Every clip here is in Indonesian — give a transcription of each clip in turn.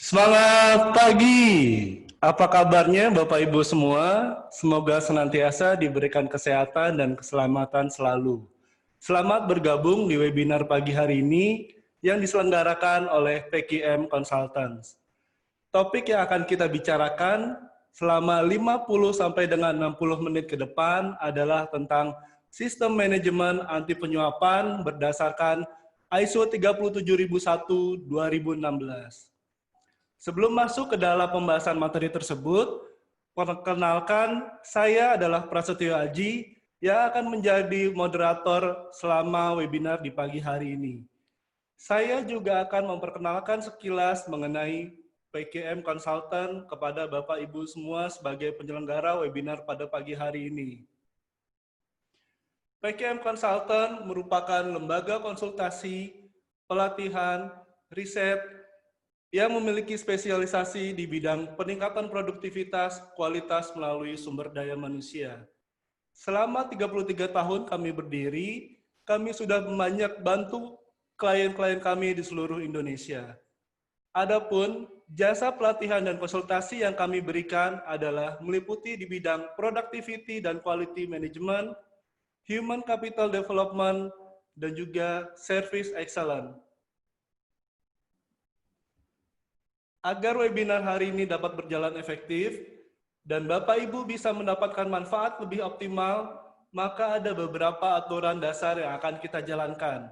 Semangat pagi. Apa kabarnya Bapak Ibu semua? Semoga senantiasa diberikan kesehatan dan keselamatan selalu. Selamat bergabung di webinar pagi hari ini yang diselenggarakan oleh PKM Consultants. Topik yang akan kita bicarakan selama 50 sampai dengan 60 menit ke depan adalah tentang sistem manajemen anti penyuapan berdasarkan ISO 37001-2016. Sebelum masuk ke dalam pembahasan materi tersebut, perkenalkan saya adalah Prasetyo Aji yang akan menjadi moderator selama webinar di pagi hari ini. Saya juga akan memperkenalkan sekilas mengenai PKM Consultant kepada Bapak Ibu semua sebagai penyelenggara webinar pada pagi hari ini. PKM Consultant merupakan lembaga konsultasi, pelatihan, riset, yang memiliki spesialisasi di bidang peningkatan produktivitas, kualitas melalui sumber daya manusia. Selama 33 tahun kami berdiri, kami sudah banyak bantu klien-klien kami di seluruh Indonesia. Adapun jasa pelatihan dan konsultasi yang kami berikan adalah meliputi di bidang productivity dan quality management, human capital development, dan juga service excellence. Agar webinar hari ini dapat berjalan efektif dan Bapak Ibu bisa mendapatkan manfaat lebih optimal, maka ada beberapa aturan dasar yang akan kita jalankan.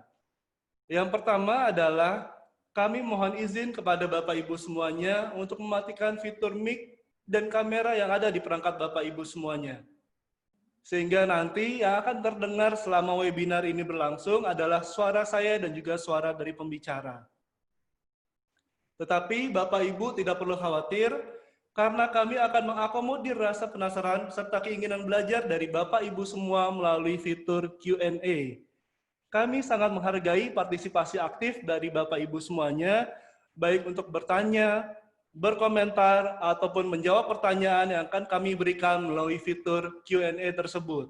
Yang pertama adalah kami mohon izin kepada Bapak Ibu semuanya untuk mematikan fitur mic dan kamera yang ada di perangkat Bapak Ibu semuanya. Sehingga nanti yang akan terdengar selama webinar ini berlangsung adalah suara saya dan juga suara dari pembicara. Tetapi Bapak Ibu tidak perlu khawatir, karena kami akan mengakomodir rasa penasaran serta keinginan belajar dari Bapak Ibu semua melalui fitur Q&A. Kami sangat menghargai partisipasi aktif dari Bapak Ibu semuanya, baik untuk bertanya, berkomentar, ataupun menjawab pertanyaan yang akan kami berikan melalui fitur Q&A tersebut.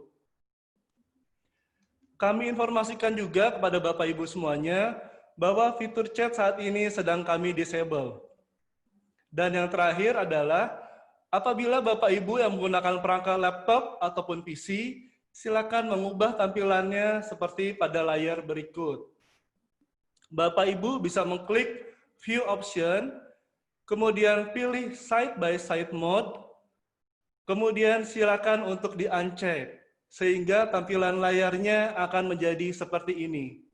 Kami informasikan juga kepada Bapak Ibu semuanya, bahwa fitur chat saat ini sedang kami disable. Dan yang terakhir adalah, apabila Bapak Ibu yang menggunakan perangkat laptop ataupun PC, silakan mengubah tampilannya seperti pada layar berikut. Bapak Ibu bisa mengklik View Option, kemudian pilih Side by Side Mode, kemudian silakan untuk di-uncheck, sehingga tampilan layarnya akan menjadi seperti ini.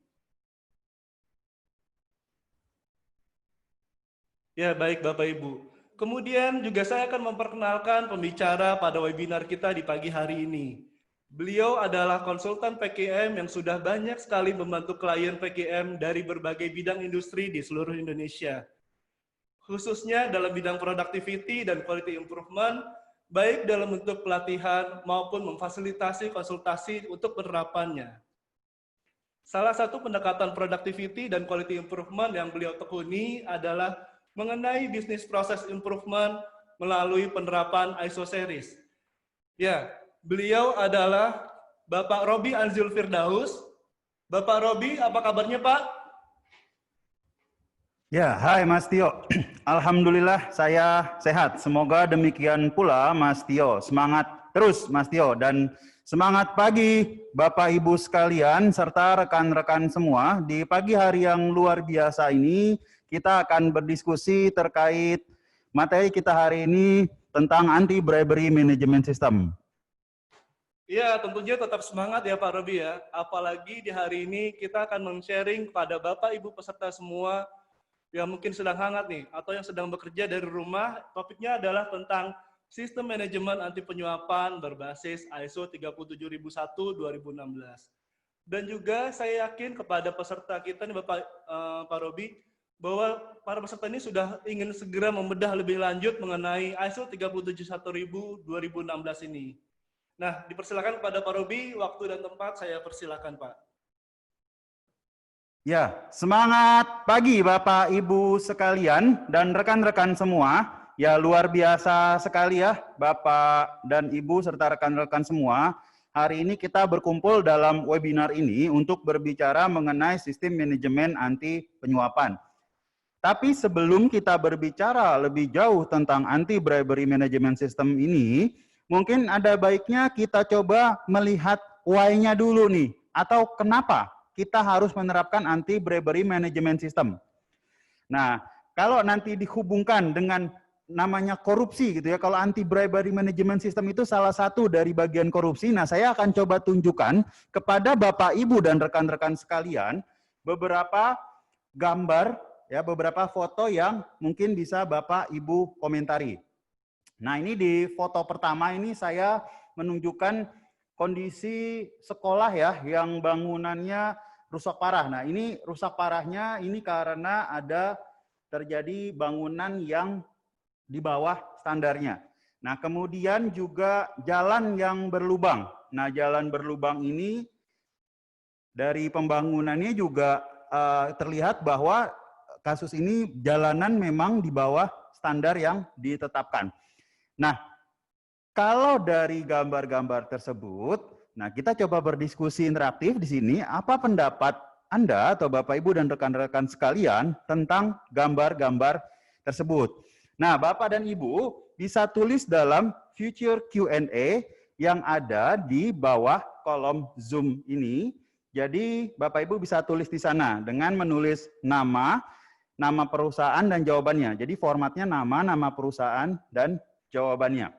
Ya, baik Bapak Ibu. Kemudian juga saya akan memperkenalkan pembicara pada webinar kita di pagi hari ini. Beliau adalah konsultan PKM yang sudah banyak sekali membantu klien PKM dari berbagai bidang industri di seluruh Indonesia. Khususnya dalam bidang productivity dan quality improvement, baik dalam bentuk pelatihan maupun memfasilitasi konsultasi untuk penerapannya. Salah satu pendekatan productivity dan quality improvement yang beliau tekuni adalah mengenai bisnis proses improvement melalui penerapan ISO series. Ya, beliau adalah Bapak Robi Anzil Firdaus. Bapak Robi, apa kabarnya Pak? Ya, hai Mas Tio. Alhamdulillah saya sehat. Semoga demikian pula Mas Tio. Semangat terus Mas Tio dan semangat pagi Bapak Ibu sekalian serta rekan-rekan semua. Di pagi hari yang luar biasa ini kita akan berdiskusi terkait materi kita hari ini tentang anti-bribery management system. Iya, tentunya tetap semangat ya Pak Robi ya. Apalagi di hari ini kita akan men-sharing kepada Bapak Ibu peserta semua yang mungkin sedang hangat nih, atau yang sedang bekerja dari rumah. Topiknya adalah tentang sistem manajemen anti penyuapan berbasis ISO 37001-2016. Dan juga saya yakin kepada peserta kita nih Pak Robi, bahwa para peserta ini sudah ingin segera membedah lebih lanjut mengenai ISO 37001-2016 ini. Nah, dipersilakan kepada Pak Robi, waktu dan tempat saya persilakan Pak. Ya, semangat pagi Bapak Ibu sekalian dan rekan-rekan semua. Ya, luar biasa sekali ya Bapak dan Ibu serta rekan-rekan semua. Hari ini kita berkumpul dalam webinar ini untuk berbicara mengenai sistem manajemen anti penyuapan. Tapi sebelum kita berbicara lebih jauh tentang anti-bribery management system ini, mungkin ada baiknya kita coba melihat why-nya dulu nih, atau kenapa kita harus menerapkan anti-bribery management system. Nah, kalau nanti dihubungkan dengan namanya korupsi gitu ya, kalau anti-bribery management system itu salah satu dari bagian korupsi, nah saya akan coba tunjukkan kepada Bapak, Ibu, dan rekan-rekan sekalian beberapa gambar, ya, beberapa foto yang mungkin bisa Bapak Ibu komentari. Nah, ini di foto pertama ini saya menunjukkan kondisi sekolah ya yang bangunannya rusak parah. Nah, ini rusak parahnya ini karena ada terjadi bangunan yang di bawah standarnya. Nah, kemudian juga jalan yang berlubang. Nah, jalan berlubang ini dari pembangunannya juga terlihat bahwa kasus ini jalanan memang di bawah standar yang ditetapkan. Nah, kalau dari gambar-gambar tersebut, nah kita coba berdiskusi interaktif di sini, apa pendapat Anda atau Bapak, Ibu, dan rekan-rekan sekalian tentang gambar-gambar tersebut. Nah, Bapak dan Ibu bisa tulis dalam future Q&A yang ada di bawah kolom Zoom ini. Jadi Bapak Ibu bisa tulis di sana dengan menulis nama perusahaan dan jawabannya. Jadi formatnya nama perusahaan dan jawabannya.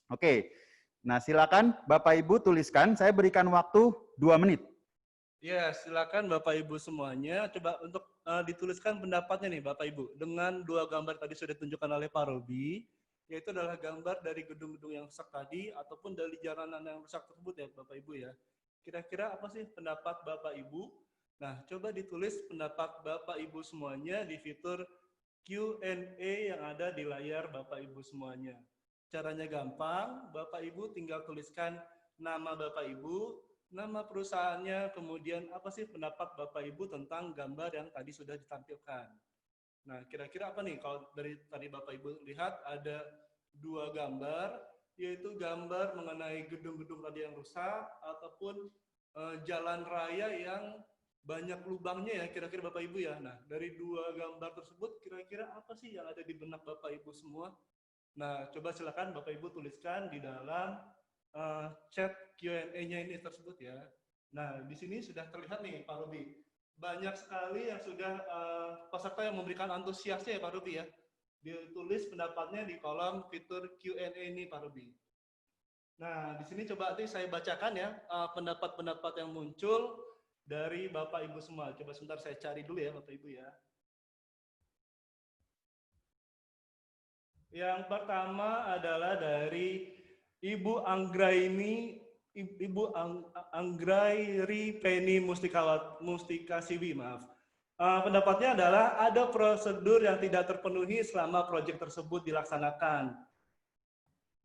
Oke. Nah, silakan Bapak Ibu tuliskan. Saya berikan waktu 2 menit. Ya, silakan Bapak Ibu semuanya coba untuk dituliskan pendapatnya nih Bapak Ibu dengan 2 gambar tadi sudah ditunjukkan oleh Pak Robi, yaitu adalah gambar dari gedung-gedung yang rusak tadi ataupun dari jalanan yang rusak tersebut ya Bapak Ibu ya. Kira-kira apa sih pendapat Bapak Ibu? Nah, coba ditulis pendapat Bapak Ibu semuanya di fitur Q&A yang ada di layar Bapak Ibu semuanya. Caranya gampang, Bapak Ibu tinggal tuliskan nama Bapak Ibu, nama perusahaannya, kemudian apa sih pendapat Bapak Ibu tentang gambar yang tadi sudah ditampilkan. Nah, kira-kira apa nih kalau dari tadi Bapak Ibu lihat ada 2 gambar, yaitu gambar mengenai gedung-gedung tadi yang rusak ataupun jalan raya yang banyak lubangnya ya kira-kira Bapak Ibu ya. Nah, dari 2 gambar tersebut kira-kira apa sih yang ada di benak Bapak Ibu semua? Nah, coba silakan Bapak Ibu tuliskan di dalam chat Q&A-nya ini tersebut ya. Nah, di sini sudah terlihat nih Pak Robi. Banyak sekali yang sudah peserta yang memberikan antusiasnya ya Pak Robi ya. Ditulis pendapatnya di kolom fitur Q&A ini Pak Robi. Nah, di sini coba nanti saya bacakan ya pendapat-pendapat yang muncul dari Bapak Ibu semua. Coba sebentar saya cari dulu ya Bapak Ibu ya. Yang pertama adalah dari Ibu Anggrairi Penny Mustikasiwi, maaf. Pendapatnya adalah ada prosedur yang tidak terpenuhi selama proyek tersebut dilaksanakan.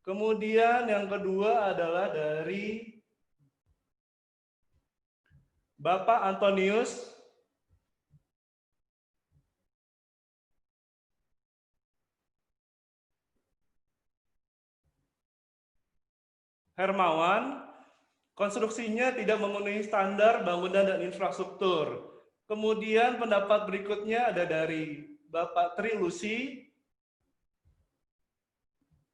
Kemudian yang kedua adalah dari Bapak Antonius Hermawan, konstruksinya tidak memenuhi standar bangunan dan infrastruktur. Kemudian pendapat berikutnya ada dari Bapak Tri Lucy.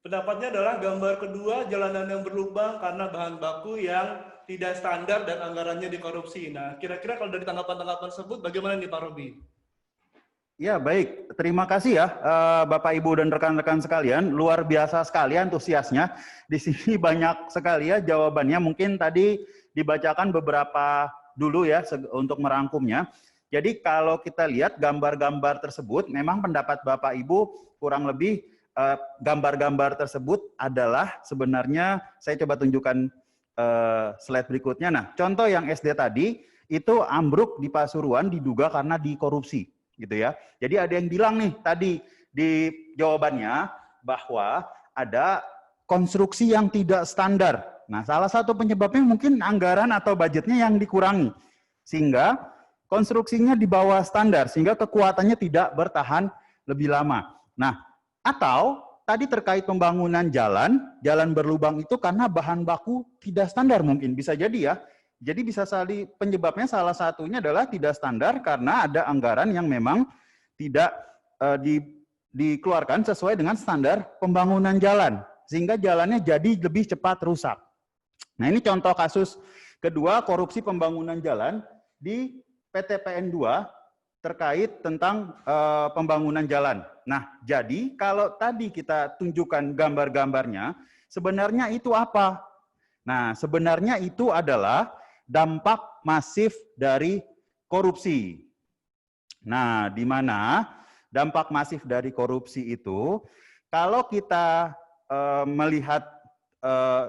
Pendapatnya adalah gambar kedua jalanan yang berlubang karena bahan baku yang tidak standar dan anggarannya dikorupsi. Nah, kira-kira kalau dari tanggapan-tanggapan tersebut bagaimana nih Pak Robi? Ya, baik. Terima kasih ya Bapak, Ibu, dan rekan-rekan sekalian. Luar biasa sekali antusiasnya. Di sini banyak sekali ya jawabannya. Mungkin tadi dibacakan beberapa dulu ya untuk merangkumnya. Jadi kalau kita lihat gambar-gambar tersebut, memang pendapat Bapak Ibu kurang lebih gambar-gambar tersebut adalah sebenarnya, saya coba tunjukkan slide berikutnya. Nah, contoh yang SD tadi, itu ambruk di Pasuruan diduga karena dikorupsi. Gitu ya. Jadi ada yang bilang nih tadi di jawabannya bahwa ada konstruksi yang tidak standar. Nah, salah satu penyebabnya mungkin anggaran atau budgetnya yang dikurangi. Sehingga konstruksinya di bawah standar, sehingga kekuatannya tidak bertahan lebih lama. Nah, atau tadi terkait pembangunan jalan berlubang itu karena bahan baku tidak standar mungkin, bisa jadi ya. Jadi bisa penyebabnya salah satunya adalah tidak standar karena ada anggaran yang memang tidak dikeluarkan sesuai dengan standar pembangunan jalan, sehingga jalannya jadi lebih cepat rusak. Nah, ini contoh kasus kedua korupsi pembangunan jalan di PT PN 2 terkait tentang pembangunan jalan. Nah, jadi kalau tadi kita tunjukkan gambar-gambarnya, sebenarnya itu apa? Nah, sebenarnya itu adalah dampak masif dari korupsi. Nah, di mana dampak masif dari korupsi itu, kalau kita melihat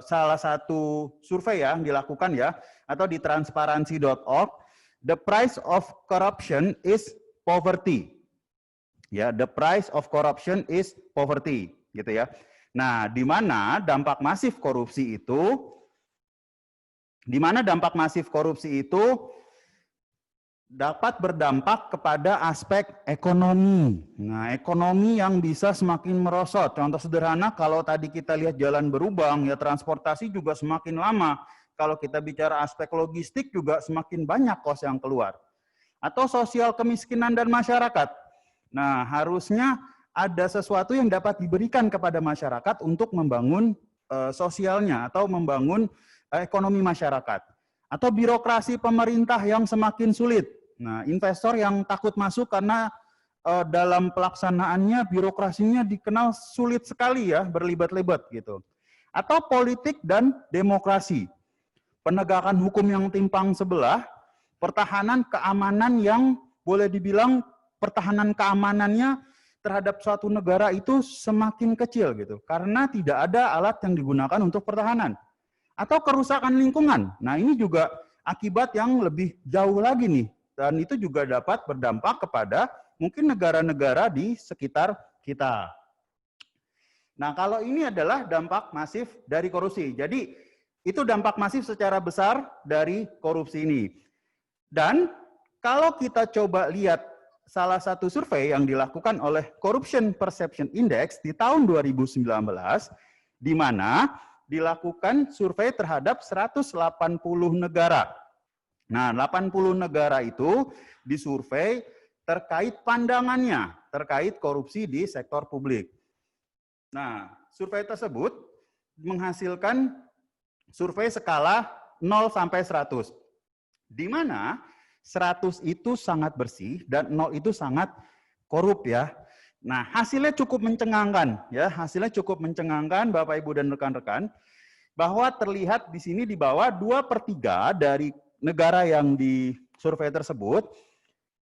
salah satu survei yang dilakukan ya, atau di transparency.org, the price of corruption is poverty. Ya, the price of corruption is poverty, gitu ya. Nah, di mana dampak masif korupsi itu, dapat berdampak kepada aspek ekonomi. Nah, ekonomi yang bisa semakin merosot. Contoh sederhana, kalau tadi kita lihat jalan berlubang, ya transportasi juga semakin lama. Kalau kita bicara aspek logistik juga semakin banyak kos yang keluar. Atau sosial kemiskinan dan masyarakat. Nah, harusnya ada sesuatu yang dapat diberikan kepada masyarakat untuk membangun sosialnya atau membangun ekonomi masyarakat. Atau birokrasi pemerintah yang semakin sulit. Nah, investor yang takut masuk karena dalam pelaksanaannya birokrasinya dikenal sulit sekali ya, berlibat-libat gitu. Atau politik dan demokrasi. Penegakan hukum yang timpang sebelah, pertahanan keamanan yang boleh dibilang pertahanan keamanannya terhadap suatu negara itu semakin kecil gitu, karena tidak ada alat yang digunakan untuk pertahanan. Atau kerusakan lingkungan. Nah, ini juga akibat yang lebih jauh lagi nih. Dan itu juga dapat berdampak kepada mungkin negara-negara di sekitar kita. Nah, kalau ini adalah dampak masif dari korupsi. Jadi, itu dampak masif secara besar dari korupsi ini. Dan kalau kita coba lihat salah satu survei yang dilakukan oleh Corruption Perception Index di tahun 2019, di mana dilakukan survei terhadap 180 negara. Nah, 80 negara itu disurvei terkait pandangannya, terkait korupsi di sektor publik. Nah, survei tersebut menghasilkan survei skala 0 sampai 100. Di mana 100 itu sangat bersih dan 0 itu sangat korup ya. Nah, hasilnya cukup mencengangkan ya, hasilnya cukup mencengangkan Bapak Ibu dan rekan-rekan, bahwa terlihat di sini di bawah 2/3 dari negara yang disurvei tersebut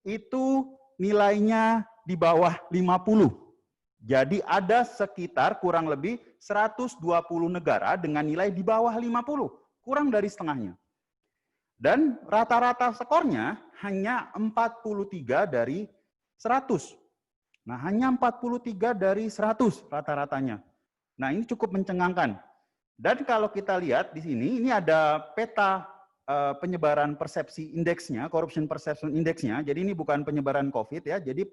itu nilainya di bawah 50. Jadi ada sekitar kurang lebih 120 negara dengan nilai di bawah 50, kurang dari setengahnya. Dan rata-rata skornya hanya 43 dari 100. Nah, hanya 43 dari 100 rata-ratanya. Nah, ini cukup mencengangkan. Dan kalau kita lihat di sini, ini ada peta penyebaran persepsi indeksnya, corruption perception indeksnya. Jadi ini bukan penyebaran COVID ya, jadi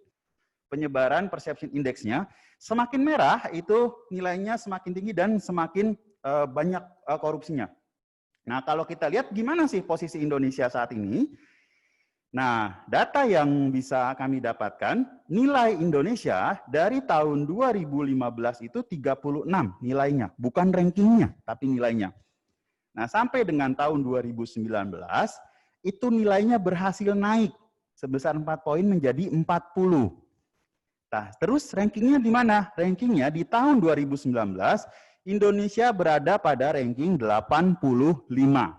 penyebaran perception indeksnya. Semakin merah itu nilainya semakin tinggi dan semakin banyak korupsinya. Nah, kalau kita lihat gimana sih posisi Indonesia saat ini? Nah, data yang bisa kami dapatkan, nilai Indonesia dari tahun 2015 itu 36 nilainya, bukan rankingnya, tapi nilainya. Nah, sampai dengan tahun 2019, itu nilainya berhasil naik sebesar 4 poin menjadi 40. Nah, terus rankingnya di mana? Rankingnya di tahun 2019, Indonesia berada pada ranking 85.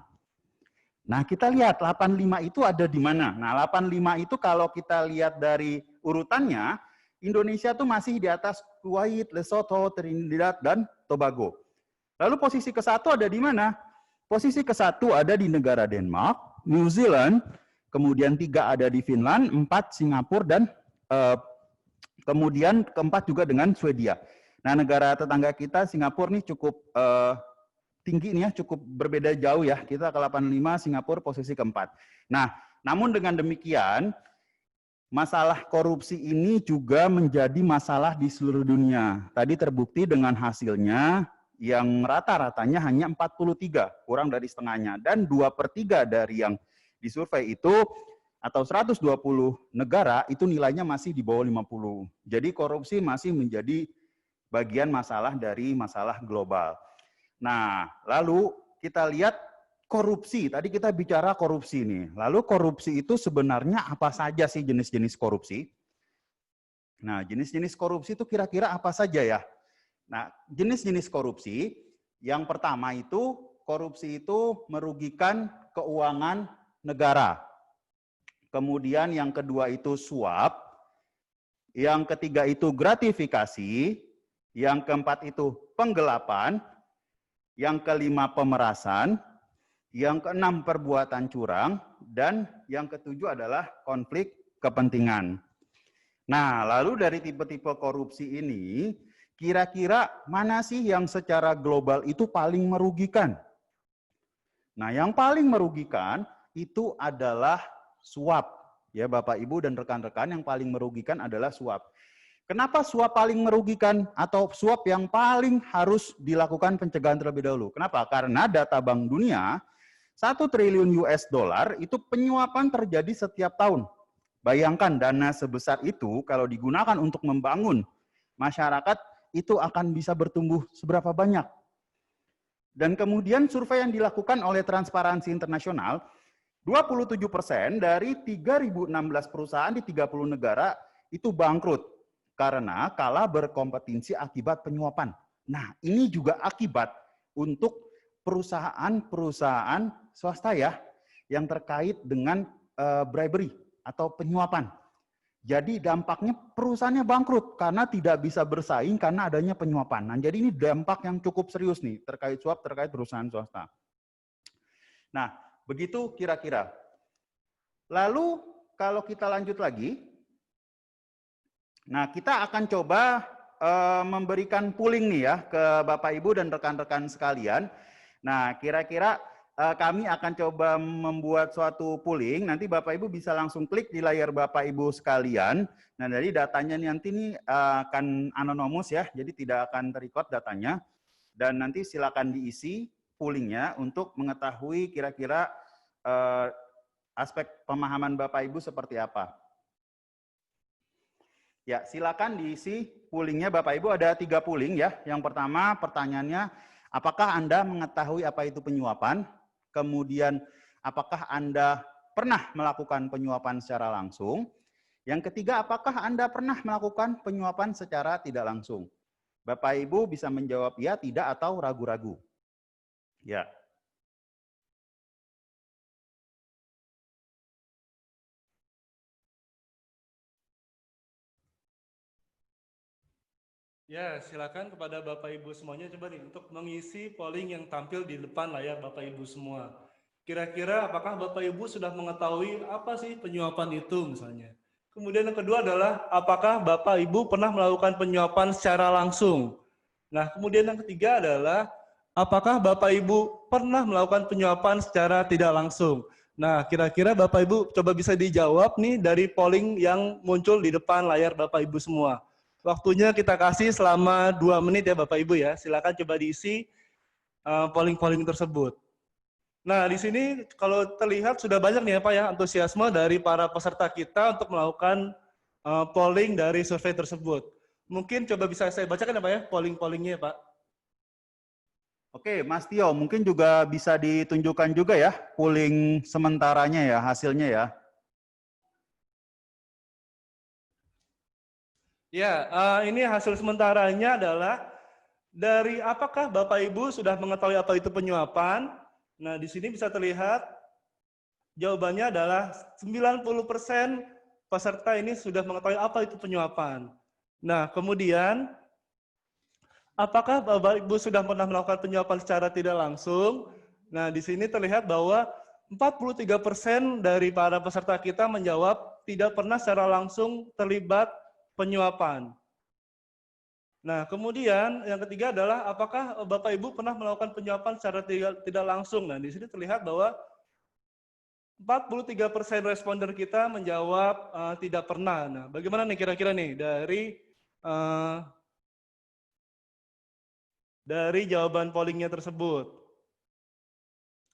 Nah, kita lihat 85 itu ada di mana? Nah, 85 itu kalau kita lihat dari urutannya, Indonesia tuh masih di atas Kuwait, Lesotho, Trinidad, dan Tobago. Lalu posisi ke-1 ada di mana? Posisi ke-1 ada di negara Denmark, New Zealand, kemudian 3 ada di Finland, 4 Singapura, dan kemudian ke-4 juga dengan Swedia. Nah, negara tetangga kita, Singapura nih cukup tinggi nih ya, cukup berbeda jauh ya. Kita ke 85, Singapura posisi ke-4. Nah, namun dengan demikian, masalah korupsi ini juga menjadi masalah di seluruh dunia. Tadi terbukti dengan hasilnya yang rata-ratanya hanya 43, kurang dari setengahnya. Dan 2/3 dari yang disurvei itu atau 120 negara itu nilainya masih di bawah 50. Jadi korupsi masih menjadi bagian masalah dari masalah global. Nah, lalu kita lihat korupsi. Tadi kita bicara korupsi nih. Lalu korupsi itu sebenarnya apa saja sih jenis-jenis korupsi? Nah, jenis-jenis korupsi itu kira-kira apa saja ya? Nah, jenis-jenis korupsi, yang pertama itu, korupsi itu merugikan keuangan negara. Kemudian yang kedua itu suap, yang ketiga itu gratifikasi, yang keempat itu penggelapan, yang kelima pemerasan, yang keenam perbuatan curang, dan yang ketujuh adalah konflik kepentingan. Nah, lalu dari tipe-tipe korupsi ini, kira-kira mana sih yang secara global itu paling merugikan? Nah, yang paling merugikan itu adalah suap. Ya, Bapak, Ibu, dan rekan-rekan, yang paling merugikan adalah suap. Kenapa suap paling merugikan atau suap yang paling harus dilakukan pencegahan terlebih dahulu? Kenapa? Karena data Bank Dunia, 1 triliun US dollar itu penyuapan terjadi setiap tahun. Bayangkan dana sebesar itu kalau digunakan untuk membangun masyarakat itu akan bisa bertumbuh seberapa banyak. Dan kemudian survei yang dilakukan oleh Transparansi Internasional, 27% dari 3.016 perusahaan di 30 negara itu bangkrut karena kalah berkompetisi akibat penyuapan. Nah, ini juga akibat untuk perusahaan-perusahaan swasta ya yang terkait dengan bribery atau penyuapan. Jadi dampaknya perusahaannya bangkrut karena tidak bisa bersaing karena adanya penyuapan. Nah, jadi ini dampak yang cukup serius nih terkait suap terkait perusahaan swasta. Nah, begitu kira-kira. Lalu kalau kita lanjut lagi, nah kita akan coba memberikan pooling nih ya ke Bapak Ibu dan rekan-rekan sekalian. Nah, kira-kira kami akan coba membuat suatu pooling, nanti Bapak Ibu bisa langsung klik di layar Bapak Ibu sekalian. Nah, dari datanya nanti ini akan anonimus ya, jadi tidak akan terrecord datanya. Dan nanti silakan diisi poolingnya untuk mengetahui kira-kira aspek pemahaman Bapak Ibu seperti apa. Ya, silakan diisi poolingnya Bapak Ibu, ada 3 pooling ya. Yang pertama pertanyaannya, apakah Anda mengetahui apa itu penyuapan? Kemudian, apakah Anda pernah melakukan penyuapan secara langsung? Yang ketiga, apakah Anda pernah melakukan penyuapan secara tidak langsung? Bapak Ibu bisa menjawab ya, tidak, atau ragu-ragu. Ya. Ya, silakan kepada Bapak Ibu semuanya coba nih untuk mengisi polling yang tampil di depan layar Bapak Ibu semua. Kira-kira apakah Bapak Ibu sudah mengetahui apa sih penyuapan itu misalnya? Kemudian yang kedua adalah apakah Bapak Ibu pernah melakukan penyuapan secara langsung? Nah, kemudian yang ketiga adalah apakah Bapak Ibu pernah melakukan penyuapan secara tidak langsung? Nah, kira-kira Bapak Ibu coba bisa dijawab nih dari polling yang muncul di depan layar Bapak Ibu semua. Waktunya kita kasih selama 2 menit ya Bapak Ibu ya. Silakan coba diisi polling-polling tersebut. Nah, di sini kalau terlihat sudah banyak nih ya Pak ya antusiasme dari para peserta kita untuk melakukan polling dari survei tersebut. Mungkin coba bisa saya bacakan ya Pak ya polling-pollingnya ya Pak. Oke, Mas Tio, mungkin juga bisa ditunjukkan juga ya polling sementaranya ya, hasilnya ya. Ya, ini hasil sementaranya adalah dari apakah Bapak Ibu sudah mengetahui apa itu penyuapan? Nah, di sini bisa terlihat jawabannya adalah 90% peserta ini sudah mengetahui apa itu penyuapan. Nah, kemudian apakah Bapak Ibu sudah pernah melakukan penyuapan secara tidak langsung? Nah, di sini terlihat bahwa 43% dari para peserta kita menjawab tidak pernah secara langsung terlibat penyuapan. Nah, kemudian yang ketiga adalah apakah Bapak Ibu pernah melakukan penyuapan secara tidak langsung? Nah, di sini terlihat bahwa 43% responder kita menjawab tidak pernah. Nah, bagaimana nih kira-kira nih dari jawaban pollingnya tersebut?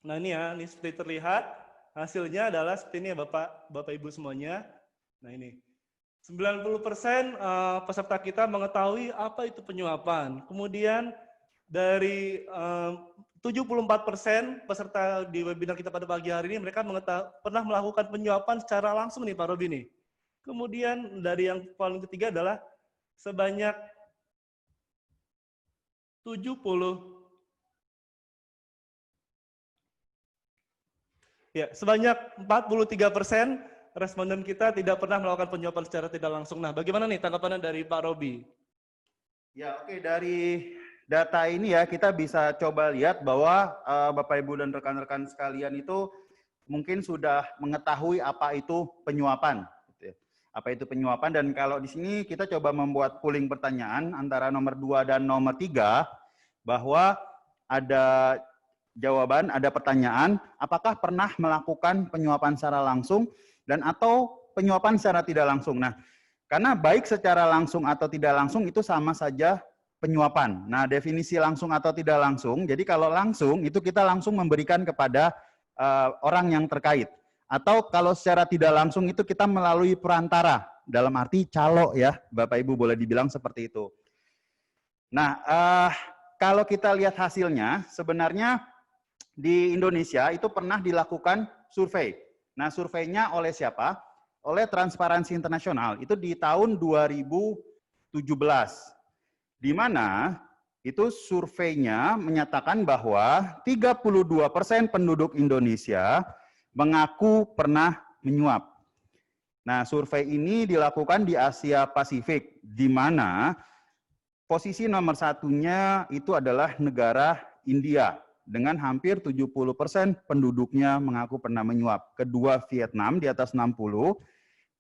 Nah, ini ya, ini seperti terlihat Hasilnya adalah seperti ini ya Bapak Ibu semuanya. Nah ini, 90% peserta kita mengetahui apa itu penyuapan. Kemudian dari 74% peserta di webinar kita pada pagi hari ini, mereka pernah melakukan penyuapan secara langsung nih Pak Robi nih. Kemudian dari yang paling ketiga adalah sebanyak 43% responden kita tidak pernah melakukan penyuapan secara tidak langsung. Nah, bagaimana nih tanggapannya dari Pak Robi? Ya, oke, dari data ini ya kita bisa coba lihat bahwa Bapak Ibu dan rekan-rekan sekalian itu mungkin sudah mengetahui apa itu penyuapan. Gitu ya. Apa itu penyuapan, dan kalau di sini kita coba membuat polling pertanyaan antara nomor 2 dan nomor 3 bahwa ada jawaban, ada pertanyaan, apakah pernah melakukan penyuapan secara langsung dan atau penyuapan secara tidak langsung. Nah, karena baik secara langsung atau tidak langsung itu sama saja penyuapan. Nah, definisi langsung atau tidak langsung, jadi kalau langsung itu kita langsung memberikan kepada orang yang terkait. Atau kalau secara tidak langsung itu kita melalui perantara, dalam arti calo ya, Bapak Ibu boleh dibilang seperti itu. Nah, kalau kita lihat hasilnya, sebenarnya di Indonesia itu pernah dilakukan survei. Nah, surveinya oleh siapa? Oleh Transparansi Internasional. Itu di tahun 2017. Di mana itu surveinya menyatakan bahwa 32% penduduk Indonesia mengaku pernah menyuap. Nah, survei ini dilakukan di Asia Pasifik, di mana posisi nomor satunya itu adalah negara India, dengan hampir 70% penduduknya mengaku pernah menyuap. Kedua Vietnam di atas 60%,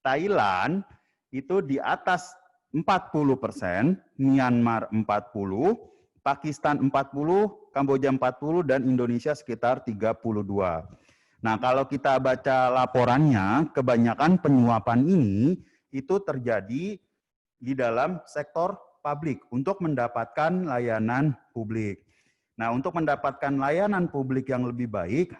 Thailand itu di atas 40%, Myanmar 40%, Pakistan 40%, Kamboja 40%, dan Indonesia sekitar 32%. Nah, kalau kita baca laporannya, kebanyakan penyuapan ini itu terjadi di dalam sektor publik untuk mendapatkan layanan publik. Nah, untuk mendapatkan layanan publik yang lebih baik,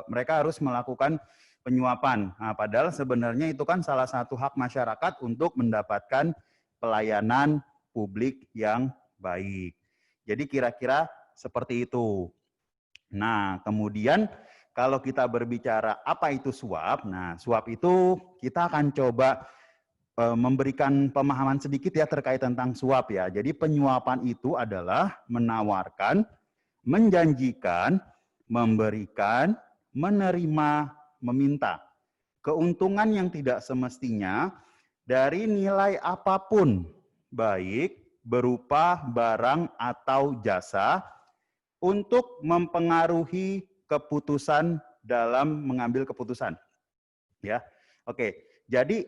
mereka harus melakukan penyuapan. Nah, padahal sebenarnya itu kan salah satu hak masyarakat untuk mendapatkan pelayanan publik yang baik. Jadi kira-kira seperti itu. Nah, kemudian kalau kita berbicara apa itu suap, nah suap itu kita akan coba memberikan pemahaman sedikit ya terkait tentang suap ya. Jadi penyuapan itu adalah menawarkan, menjanjikan, memberikan, menerima, meminta keuntungan yang tidak semestinya dari nilai apapun, baik berupa barang atau jasa, untuk mempengaruhi keputusan dalam mengambil keputusan. Ya, oke. Jadi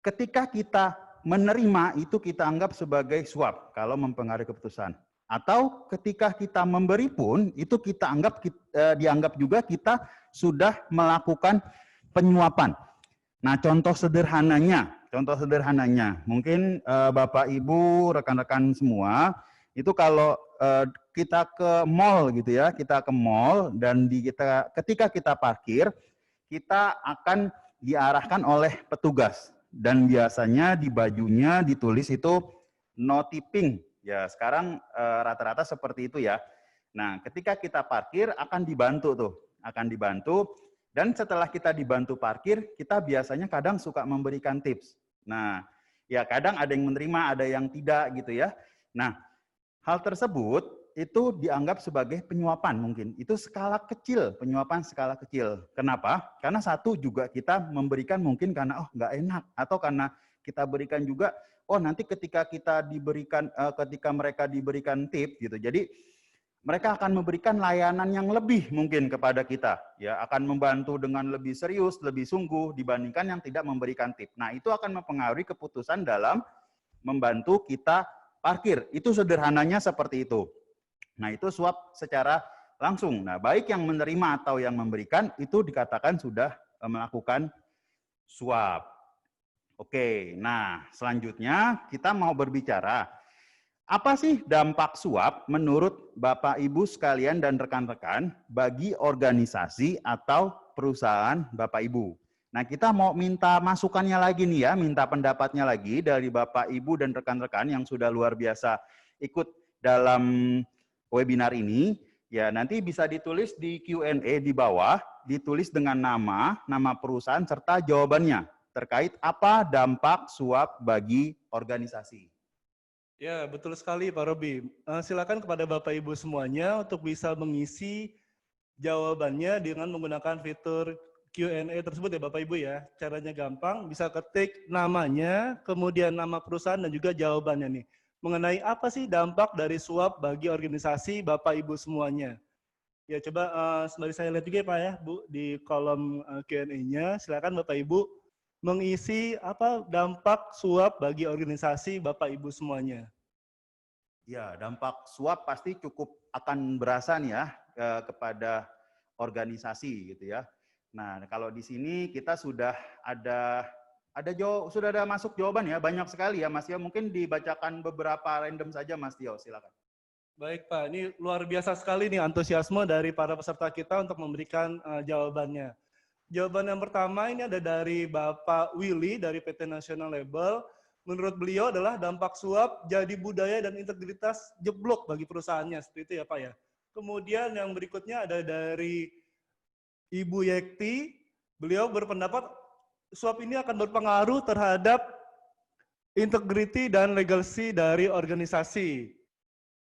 ketika kita menerima itu kita anggap sebagai suap kalau mempengaruhi keputusan. Atau ketika kita memberi pun itu kita dianggap juga kita sudah melakukan penyuapan. Nah, contoh sederhananya mungkin Bapak Ibu, rekan-rekan semua, itu kalau kita ke mall gitu ya, kita ke mall dan ketika kita parkir, kita akan diarahkan oleh petugas. Dan biasanya di bajunya ditulis itu no tipping. Ya, sekarang rata-rata seperti itu ya. Nah, ketika kita parkir akan dibantu. Dan setelah kita dibantu parkir, kita biasanya kadang suka memberikan tips. Nah, ya kadang ada yang menerima, ada yang tidak gitu ya. Nah, hal tersebut itu dianggap sebagai penyuapan mungkin. Itu skala kecil, penyuapan skala kecil. Kenapa? Karena satu juga kita memberikan mungkin karena nggak enak, atau karena kita berikan juga nanti ketika mereka diberikan tip gitu. Jadi mereka akan memberikan layanan yang lebih mungkin kepada kita, ya akan membantu dengan lebih serius, lebih sungguh dibandingkan yang tidak memberikan tip. Nah, itu akan mempengaruhi keputusan dalam membantu kita parkir. Itu sederhananya seperti itu. Nah, itu suap secara langsung. Nah, baik yang menerima atau yang memberikan itu dikatakan sudah melakukan suap. Oke, nah selanjutnya kita mau berbicara apa sih dampak suap menurut Bapak Ibu sekalian dan rekan-rekan bagi organisasi atau perusahaan Bapak Ibu. Nah, kita mau minta masukannya lagi nih ya, minta pendapatnya lagi dari Bapak Ibu dan rekan-rekan yang sudah luar biasa ikut dalam webinar ini. Ya, nanti bisa ditulis di Q&A di bawah, ditulis dengan nama perusahaan serta jawabannya terkait apa dampak suap bagi organisasi. Ya, betul sekali Pak Robi. Silakan kepada Bapak Ibu semuanya untuk bisa mengisi jawabannya dengan menggunakan fitur Q&A tersebut ya Bapak Ibu ya. Caranya gampang, bisa ketik namanya, kemudian nama perusahaan dan juga jawabannya nih. Mengenai apa sih dampak dari suap bagi organisasi Bapak Ibu semuanya. Ya coba sembari saya lihat juga ya Pak ya Bu di kolom Q&A-nya. Silakan Bapak Ibu mengisi apa dampak suap bagi organisasi Bapak Ibu semuanya. Ya, dampak suap pasti cukup akan berasa nih ya kepada organisasi gitu ya. Nah, kalau di sini kita sudah ada masuk jawaban ya, banyak sekali ya Mas Tio. Mungkin dibacakan beberapa random saja Mas Tio, silakan. Baik Pak, ini luar biasa sekali nih antusiasme dari para peserta kita untuk memberikan jawabannya. Jawaban yang pertama ini ada dari Bapak Willy dari PT National Label. Menurut beliau adalah dampak suap jadi budaya dan integritas jeblok bagi perusahaannya. Seperti itu ya Pak ya. Kemudian yang berikutnya ada dari Ibu Yekti. Beliau berpendapat suap ini akan berpengaruh terhadap integriti dan legacy dari organisasi.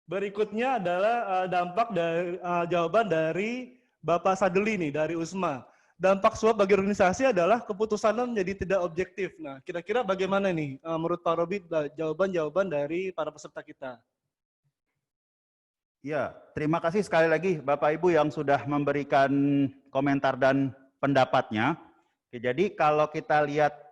Berikutnya adalah dampak dari jawaban dari Bapak Sadeli nih dari USMA. Dampak suap bagi organisasi adalah keputusannya menjadi tidak objektif. Nah, kira-kira bagaimana nih menurut Pak Robi jawaban-jawaban dari para peserta kita? Ya, terima kasih sekali lagi Bapak Ibu yang sudah memberikan komentar dan pendapatnya. Oke, jadi kalau kita lihat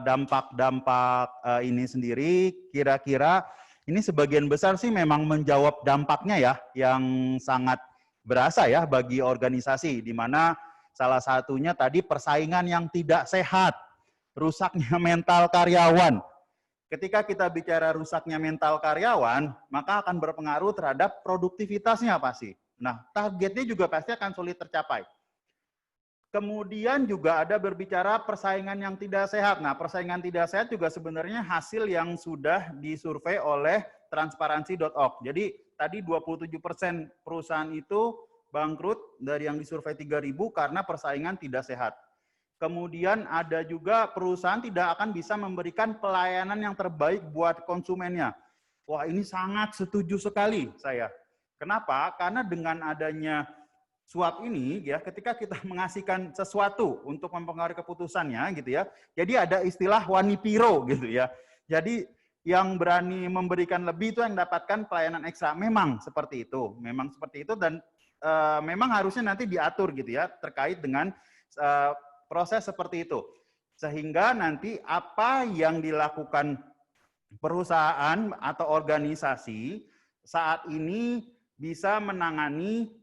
dampak-dampak ini sendiri, kira-kira ini sebagian besar sih memang menjawab dampaknya ya, yang sangat berasa ya bagi organisasi, di mana salah satunya tadi persaingan yang tidak sehat, rusaknya mental karyawan. Ketika kita bicara rusaknya mental karyawan, maka akan berpengaruh terhadap produktivitasnya pasti. Nah, targetnya juga pasti akan sulit tercapai. Kemudian juga ada berbicara persaingan yang tidak sehat. Nah, persaingan tidak sehat juga sebenarnya hasil yang sudah disurvei oleh transparansi.org. Jadi, tadi 27% perusahaan itu bangkrut dari yang disurvei 3.000 karena persaingan tidak sehat. Kemudian ada juga perusahaan tidak akan bisa memberikan pelayanan yang terbaik buat konsumennya. Wah, ini sangat setuju sekali saya. Kenapa? Karena dengan adanya suap ini ya, ketika kita mengasihkan sesuatu untuk mempengaruhi keputusannya gitu ya. Jadi ada istilah wanipiro gitu ya. Jadi yang berani memberikan lebih itu yang dapatkan pelayanan ekstra. Memang seperti itu. Memang seperti itu dan memang harusnya nanti diatur gitu ya terkait dengan proses seperti itu. Sehingga nanti apa yang dilakukan perusahaan atau organisasi saat ini bisa menangani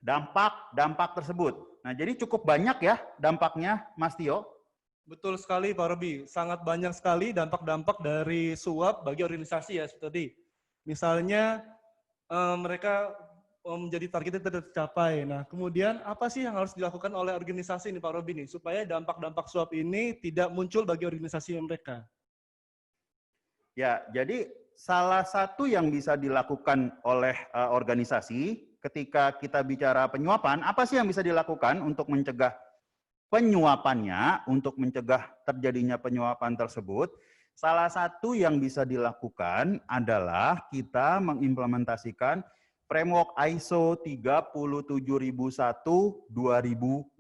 dampak tersebut. Nah, jadi cukup banyak ya dampaknya, Mas Tio. Betul sekali Pak Robi, sangat banyak sekali dampak-dampak dari suap bagi organisasi ya seperti misalnya mereka menjadi targetnya tidak tercapai. Nah, kemudian apa sih yang harus dilakukan oleh organisasi ini Pak Robi nih supaya dampak-dampak suap ini tidak muncul bagi organisasi mereka? Ya, jadi salah satu yang bisa dilakukan oleh organisasi ketika kita bicara penyuapan, apa sih yang bisa dilakukan untuk mencegah penyuapannya, untuk mencegah terjadinya penyuapan tersebut? Salah satu yang bisa dilakukan adalah kita mengimplementasikan framework ISO 37001-2016.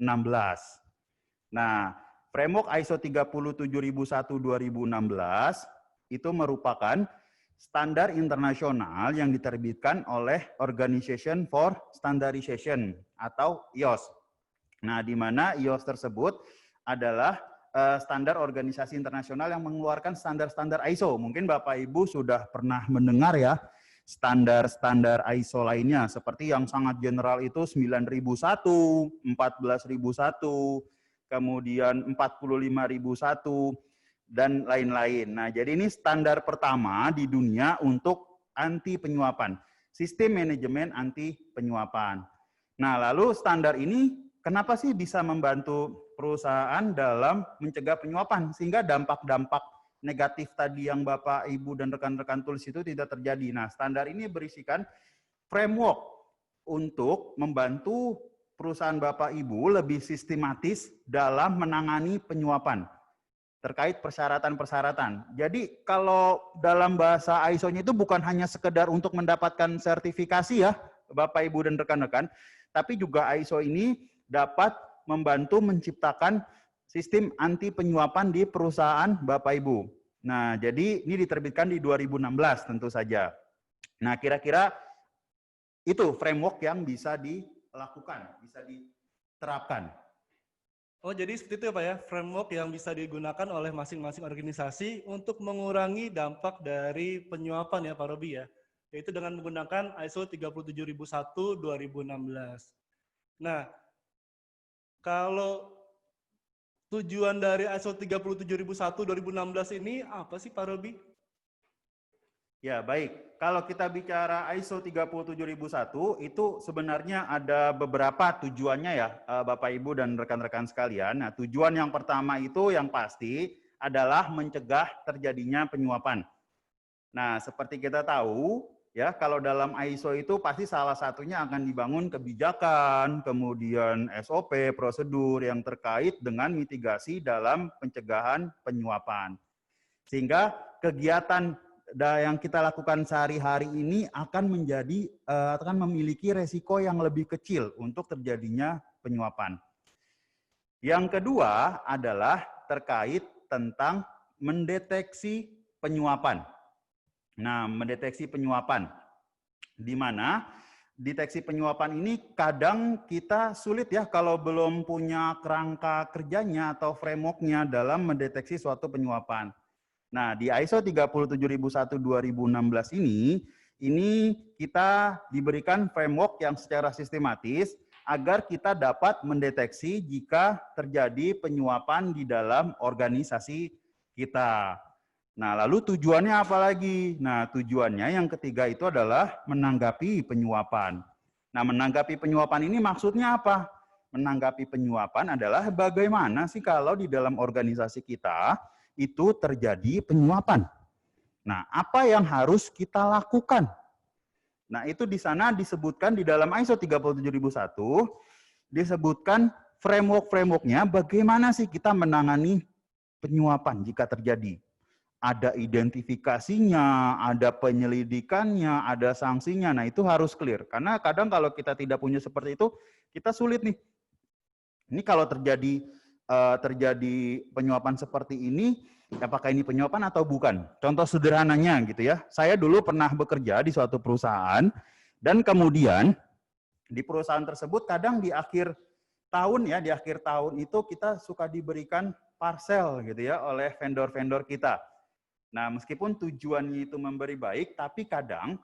Nah, framework ISO 37001-2016 itu merupakan standar internasional yang diterbitkan oleh Organization for Standardization atau IOS. Nah, di mana IOS tersebut adalah standar organisasi internasional yang mengeluarkan standar-standar ISO. Mungkin Bapak Ibu sudah pernah mendengar ya, standar-standar ISO lainnya, seperti yang sangat general itu 9001, 14001, kemudian 45001, dan lain-lain. Nah, jadi ini standar pertama di dunia untuk anti penyuapan, sistem manajemen anti penyuapan. Nah, lalu standar ini kenapa sih bisa membantu perusahaan dalam mencegah penyuapan sehingga dampak-dampak negatif tadi yang Bapak, Ibu, dan rekan-rekan tulis itu tidak terjadi. Nah, standar ini berisikan framework untuk membantu perusahaan Bapak, Ibu lebih sistematis dalam menangani penyuapan terkait persyaratan-persyaratan. Jadi kalau dalam bahasa ISO-nya itu bukan hanya sekedar untuk mendapatkan sertifikasi ya, Bapak, Ibu, dan rekan-rekan, tapi juga ISO ini dapat membantu menciptakan sistem anti penyuapan di perusahaan Bapak, Ibu. Nah, jadi ini diterbitkan di 2016 tentu saja. Nah, kira-kira itu framework yang bisa dilakukan, bisa diterapkan. Oh, jadi seperti itu ya Pak ya, framework yang bisa digunakan oleh masing-masing organisasi untuk mengurangi dampak dari penyuapan ya Pak Robi ya, yaitu dengan menggunakan ISO 37001-2016. Nah, kalau tujuan dari ISO 37001-2016 ini apa sih Pak Robi? Ya, baik. Kalau kita bicara ISO 37001 itu sebenarnya ada beberapa tujuannya ya, Bapak, Ibu, dan rekan-rekan sekalian. Nah, tujuan yang pertama itu yang pasti adalah mencegah terjadinya penyuapan. Nah, seperti kita tahu, ya, kalau dalam ISO itu pasti salah satunya akan dibangun kebijakan, kemudian SOP, prosedur yang terkait dengan mitigasi dalam pencegahan penyuapan. Sehingga kegiatan yang kita lakukan sehari-hari ini akan memiliki resiko yang lebih kecil untuk terjadinya penyuapan. Yang kedua adalah terkait tentang mendeteksi penyuapan. Nah, mendeteksi penyuapan, di mana deteksi penyuapan ini kadang kita sulit ya kalau belum punya kerangka kerjanya atau framework-nya dalam mendeteksi suatu penyuapan. Nah, di ISO 37001-2016 ini kita diberikan framework yang secara sistematis agar kita dapat mendeteksi jika terjadi penyuapan di dalam organisasi kita. Nah, lalu tujuannya apa lagi? Nah, tujuannya yang ketiga itu adalah menanggapi penyuapan. Nah, menanggapi penyuapan ini maksudnya apa? Menanggapi penyuapan adalah bagaimana sih kalau di dalam organisasi kita itu terjadi penyuapan. Nah, apa yang harus kita lakukan? Nah, itu di sana disebutkan di dalam ISO 37001, disebutkan framework-frameworknya bagaimana sih kita menangani penyuapan jika terjadi. Ada identifikasinya, ada penyelidikannya, ada sanksinya. Nah, itu harus clear. Karena kadang kalau kita tidak punya seperti itu, kita sulit nih. Ini kalau terjadi penyuapan seperti ini, apakah ini penyuapan atau bukan? Contoh sederhananya gitu ya, saya dulu pernah bekerja di suatu perusahaan, dan kemudian di perusahaan tersebut kadang di akhir tahun ya, di akhir tahun itu kita suka diberikan parcel gitu ya oleh vendor-vendor kita. Nah, meskipun tujuannya itu memberi baik, tapi kadang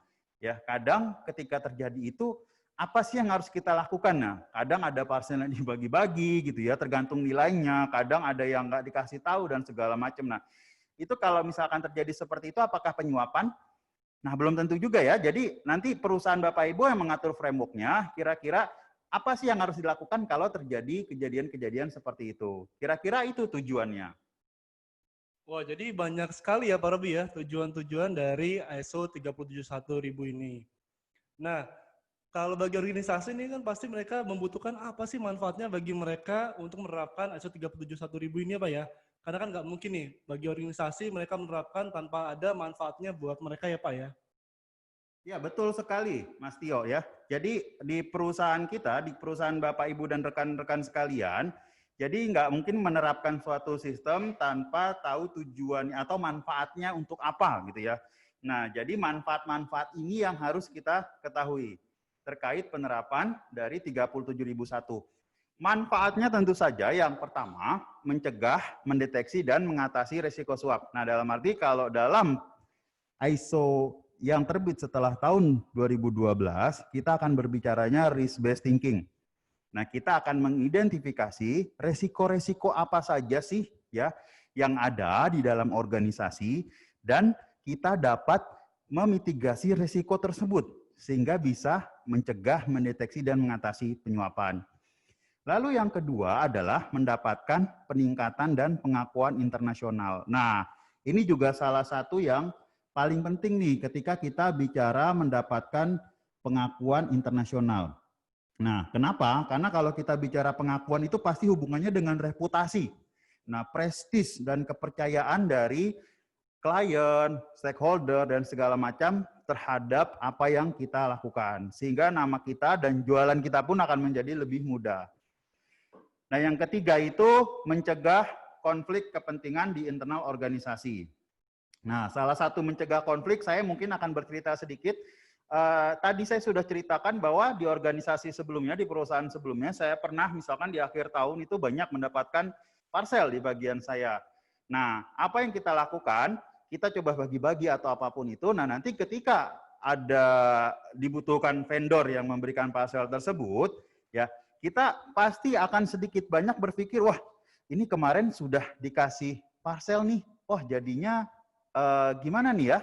ketika terjadi itu, apa sih yang harus kita lakukan? Nah, kadang ada parcel yang dibagi-bagi gitu ya, tergantung nilainya, kadang ada yang nggak dikasih tahu dan segala macam. Nah, itu kalau misalkan terjadi seperti itu, apakah penyuapan? Nah, belum tentu juga ya. Jadi nanti perusahaan Bapak Ibu yang mengatur framework-nya, kira-kira apa sih yang harus dilakukan kalau terjadi kejadian-kejadian seperti itu? Kira-kira itu tujuannya. Wah, jadi banyak sekali ya Pak Robi ya, tujuan-tujuan dari ISO 37001 ini. Nah, kalau bagi organisasi ini kan pasti mereka membutuhkan apa sih manfaatnya bagi mereka untuk menerapkan ISO 37001 ini Pak ya? Karena kan nggak mungkin nih bagi organisasi mereka menerapkan tanpa ada manfaatnya buat mereka ya Pak ya? Ya, betul sekali Mas Tio ya. Jadi di perusahaan kita, di perusahaan Bapak, Ibu, dan rekan-rekan sekalian, jadi nggak mungkin menerapkan suatu sistem tanpa tahu tujuannya atau manfaatnya untuk apa gitu ya. Nah, jadi manfaat-manfaat ini yang harus kita ketahui terkait penerapan dari 37001. Manfaatnya tentu saja yang pertama, mencegah, mendeteksi, dan mengatasi risiko suap. Nah, dalam arti kalau dalam ISO yang terbit setelah tahun 2012, kita akan berbicaranya risk-based thinking. Nah, kita akan mengidentifikasi resiko-resiko apa saja sih ya yang ada di dalam organisasi, dan kita dapat memitigasi risiko tersebut sehingga bisa mencegah, mendeteksi, dan mengatasi penyuapan. Lalu yang kedua adalah mendapatkan peningkatan dan pengakuan internasional. Nah, ini juga salah satu yang paling penting nih ketika kita bicara mendapatkan pengakuan internasional. Nah, kenapa? Karena kalau kita bicara pengakuan itu pasti hubungannya dengan reputasi. Nah, prestis dan kepercayaan dari klien, stakeholder, dan segala macam terhadap apa yang kita lakukan. Sehingga nama kita dan jualan kita pun akan menjadi lebih mudah. Nah, yang ketiga itu mencegah konflik kepentingan di internal organisasi. Nah, salah satu mencegah konflik, saya mungkin akan bercerita sedikit. Tadi saya sudah ceritakan bahwa di organisasi sebelumnya, di perusahaan sebelumnya, saya pernah misalkan di akhir tahun itu banyak mendapatkan parcel di bagian saya. Nah, apa yang kita lakukan? Kita coba bagi-bagi atau apapun itu. Nah, nanti ketika ada dibutuhkan vendor yang memberikan parcel tersebut, ya kita pasti akan sedikit banyak berpikir, wah ini kemarin sudah dikasih parcel nih, wah jadinya gimana nih ya?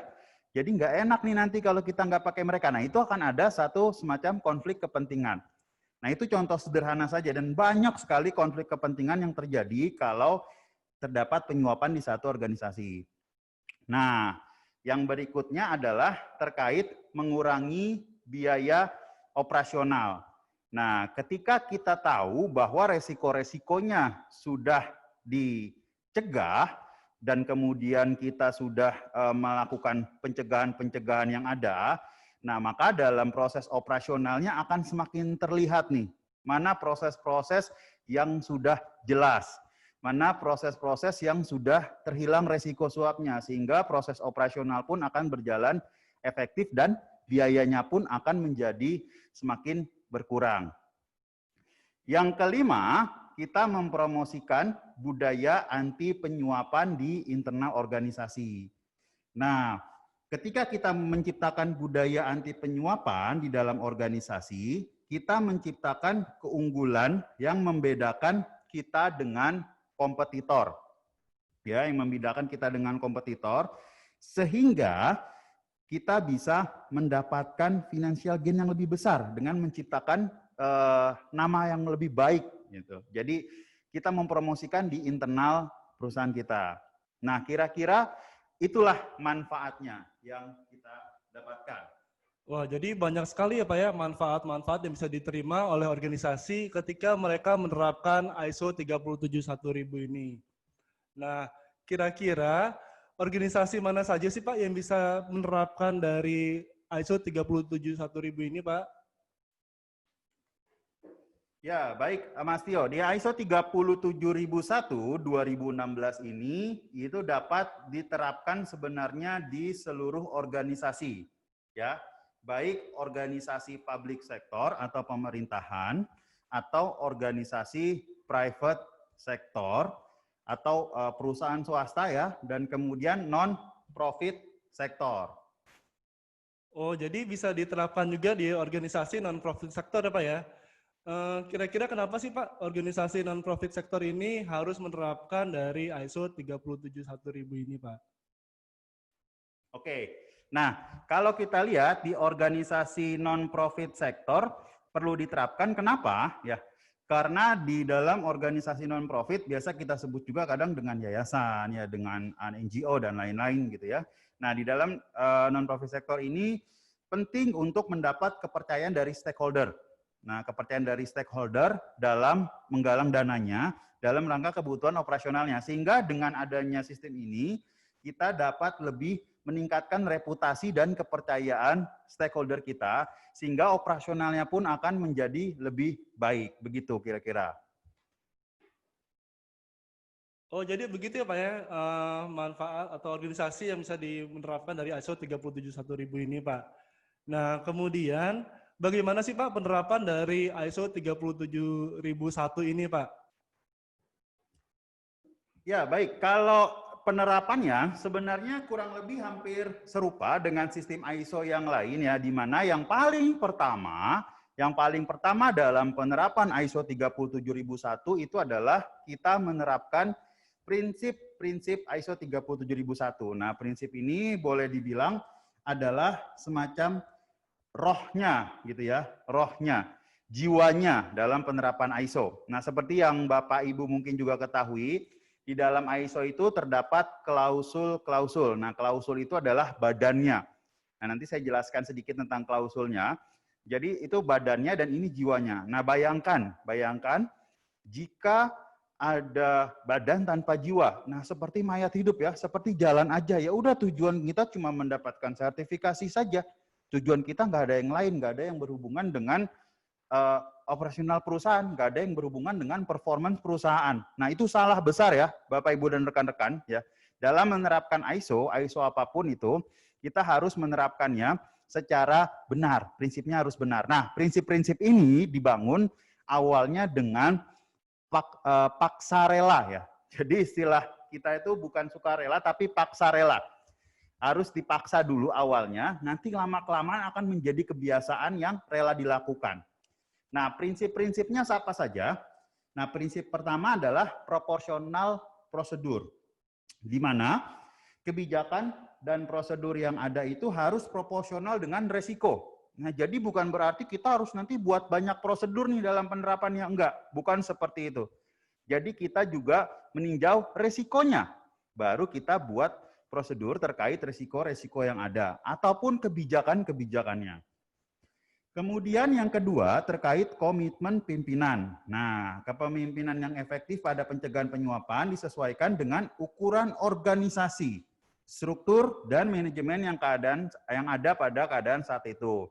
Jadi nggak enak nih nanti kalau kita nggak pakai mereka. Nah itu akan ada satu semacam konflik kepentingan. Nah itu contoh sederhana saja dan banyak sekali konflik kepentingan yang terjadi kalau terdapat penyuapan di satu organisasi. Nah yang berikutnya adalah terkait mengurangi biaya operasional. Nah, ketika kita tahu bahwa resiko-resikonya sudah dicegah dan kemudian kita sudah melakukan pencegahan-pencegahan yang ada, nah maka dalam proses operasionalnya akan semakin terlihat nih, mana proses-proses yang sudah jelas, mana proses-proses yang sudah terhilang resiko suapnya, sehingga proses operasional pun akan berjalan efektif dan biayanya pun akan menjadi semakin berkurang. Yang kelima, kita mempromosikan budaya anti penyuapan di internal organisasi. Nah, ketika kita menciptakan budaya anti penyuapan di dalam organisasi, kita menciptakan keunggulan yang membedakan kita dengan kompetitor. Ya, yang membedakan kita dengan kompetitor, sehingga kita bisa mendapatkan financial gain yang lebih besar dengan menciptakan nama yang lebih baik. Gitu. Jadi kita mempromosikan di internal perusahaan kita. Nah, kira-kira itulah manfaatnya yang kita dapatkan. Wah, jadi banyak sekali ya Pak ya manfaat-manfaat yang bisa diterima oleh organisasi ketika mereka menerapkan ISO 37001 ini. Nah, kira-kira organisasi mana saja sih Pak yang bisa menerapkan dari ISO 37001 ini Pak? Ya, baik Mas Tio. Di ISO 37001 2016 ini itu dapat diterapkan sebenarnya di seluruh organisasi. Ya, baik organisasi public sector atau pemerintahan atau organisasi private sector atau perusahaan swasta ya, dan kemudian non-profit sektor. Oh, jadi bisa diterapkan juga di organisasi non-profit sektor ya Pak ya? Kira-kira kenapa sih Pak organisasi non-profit sektor ini harus menerapkan dari ISO 37001 ini Pak? Oke, nah kalau kita lihat di organisasi non-profit sektor perlu diterapkan, kenapa? Ya, karena di dalam organisasi non-profit biasa kita sebut juga kadang dengan yayasan, ya dengan NGO dan lain-lain gitu ya. Nah di dalam non-profit sektor ini penting untuk mendapat kepercayaan dari stakeholder. Nah, kepercayaan dari stakeholder dalam menggalang dananya dalam rangka kebutuhan operasionalnya. Sehingga dengan adanya sistem ini, kita dapat lebih meningkatkan reputasi dan kepercayaan stakeholder kita, sehingga operasionalnya pun akan menjadi lebih baik. Begitu kira-kira. Oh, jadi begitu ya Pak ya, manfaat atau organisasi yang bisa diterapkan dari ISO 37001 ini Pak. Nah, kemudian bagaimana sih Pak penerapan dari ISO 37001 ini Pak? Ya, baik. Kalau penerapannya sebenarnya kurang lebih hampir serupa dengan sistem ISO yang lain ya, di mana yang paling pertama dalam penerapan ISO 37001 itu adalah kita menerapkan prinsip-prinsip ISO 37001. Nah, prinsip ini boleh dibilang adalah semacam rohnya gitu ya, rohnya. jiwanya dalam penerapan ISO. Nah, seperti yang Bapak Ibu mungkin juga ketahui, di dalam ISO itu terdapat klausul-klausul. Nah, klausul itu adalah badannya. Nah, nanti saya jelaskan sedikit tentang klausulnya. Jadi itu badannya dan ini jiwanya. Nah, bayangkan jika ada badan tanpa jiwa. Nah, seperti mayat hidup ya, seperti jalan aja. Ya udah, tujuan kita cuma mendapatkan sertifikasi saja. Tujuan kita nggak ada yang lain, nggak ada yang berhubungan dengan operasional perusahaan, nggak ada yang berhubungan dengan performance perusahaan. Nah, itu salah besar ya, Bapak Ibu dan rekan-rekan ya. Dalam menerapkan ISO apapun itu, kita harus menerapkannya secara benar. Prinsipnya harus benar. Nah, prinsip-prinsip ini dibangun awalnya dengan paksa rela ya. Jadi istilah kita itu bukan sukarela tapi paksa rela. Harus dipaksa dulu awalnya, nanti lama-kelamaan akan menjadi kebiasaan yang rela dilakukan. Nah, prinsip-prinsipnya apa saja? Nah, prinsip pertama adalah proporsional prosedur, di mana kebijakan dan prosedur yang ada itu harus proporsional dengan resiko. Nah, jadi bukan berarti kita harus nanti buat banyak prosedur nih dalam penerapannya, enggak, bukan seperti itu. Jadi kita juga meninjau resikonya, baru kita buat prosedur terkait resiko-resiko yang ada, ataupun kebijakan-kebijakannya. Kemudian yang kedua terkait komitmen pimpinan. Nah, kepemimpinan yang efektif pada pencegahan penyuapan disesuaikan dengan ukuran organisasi, struktur, dan manajemen yang ada pada keadaan saat itu.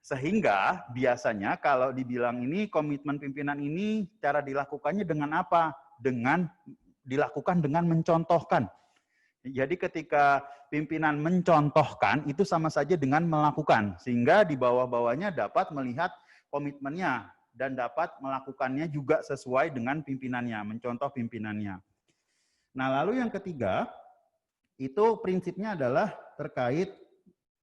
Sehingga biasanya kalau dibilang ini komitmen pimpinan ini cara dilakukannya dengan apa? Dengan dilakukan dengan mencontohkan. Jadi ketika pimpinan mencontohkan, itu sama saja dengan melakukan. Sehingga di bawah-bawahnya dapat melihat komitmennya dan dapat melakukannya juga sesuai dengan pimpinannya, mencontoh pimpinannya. Nah, lalu yang ketiga, itu prinsipnya adalah terkait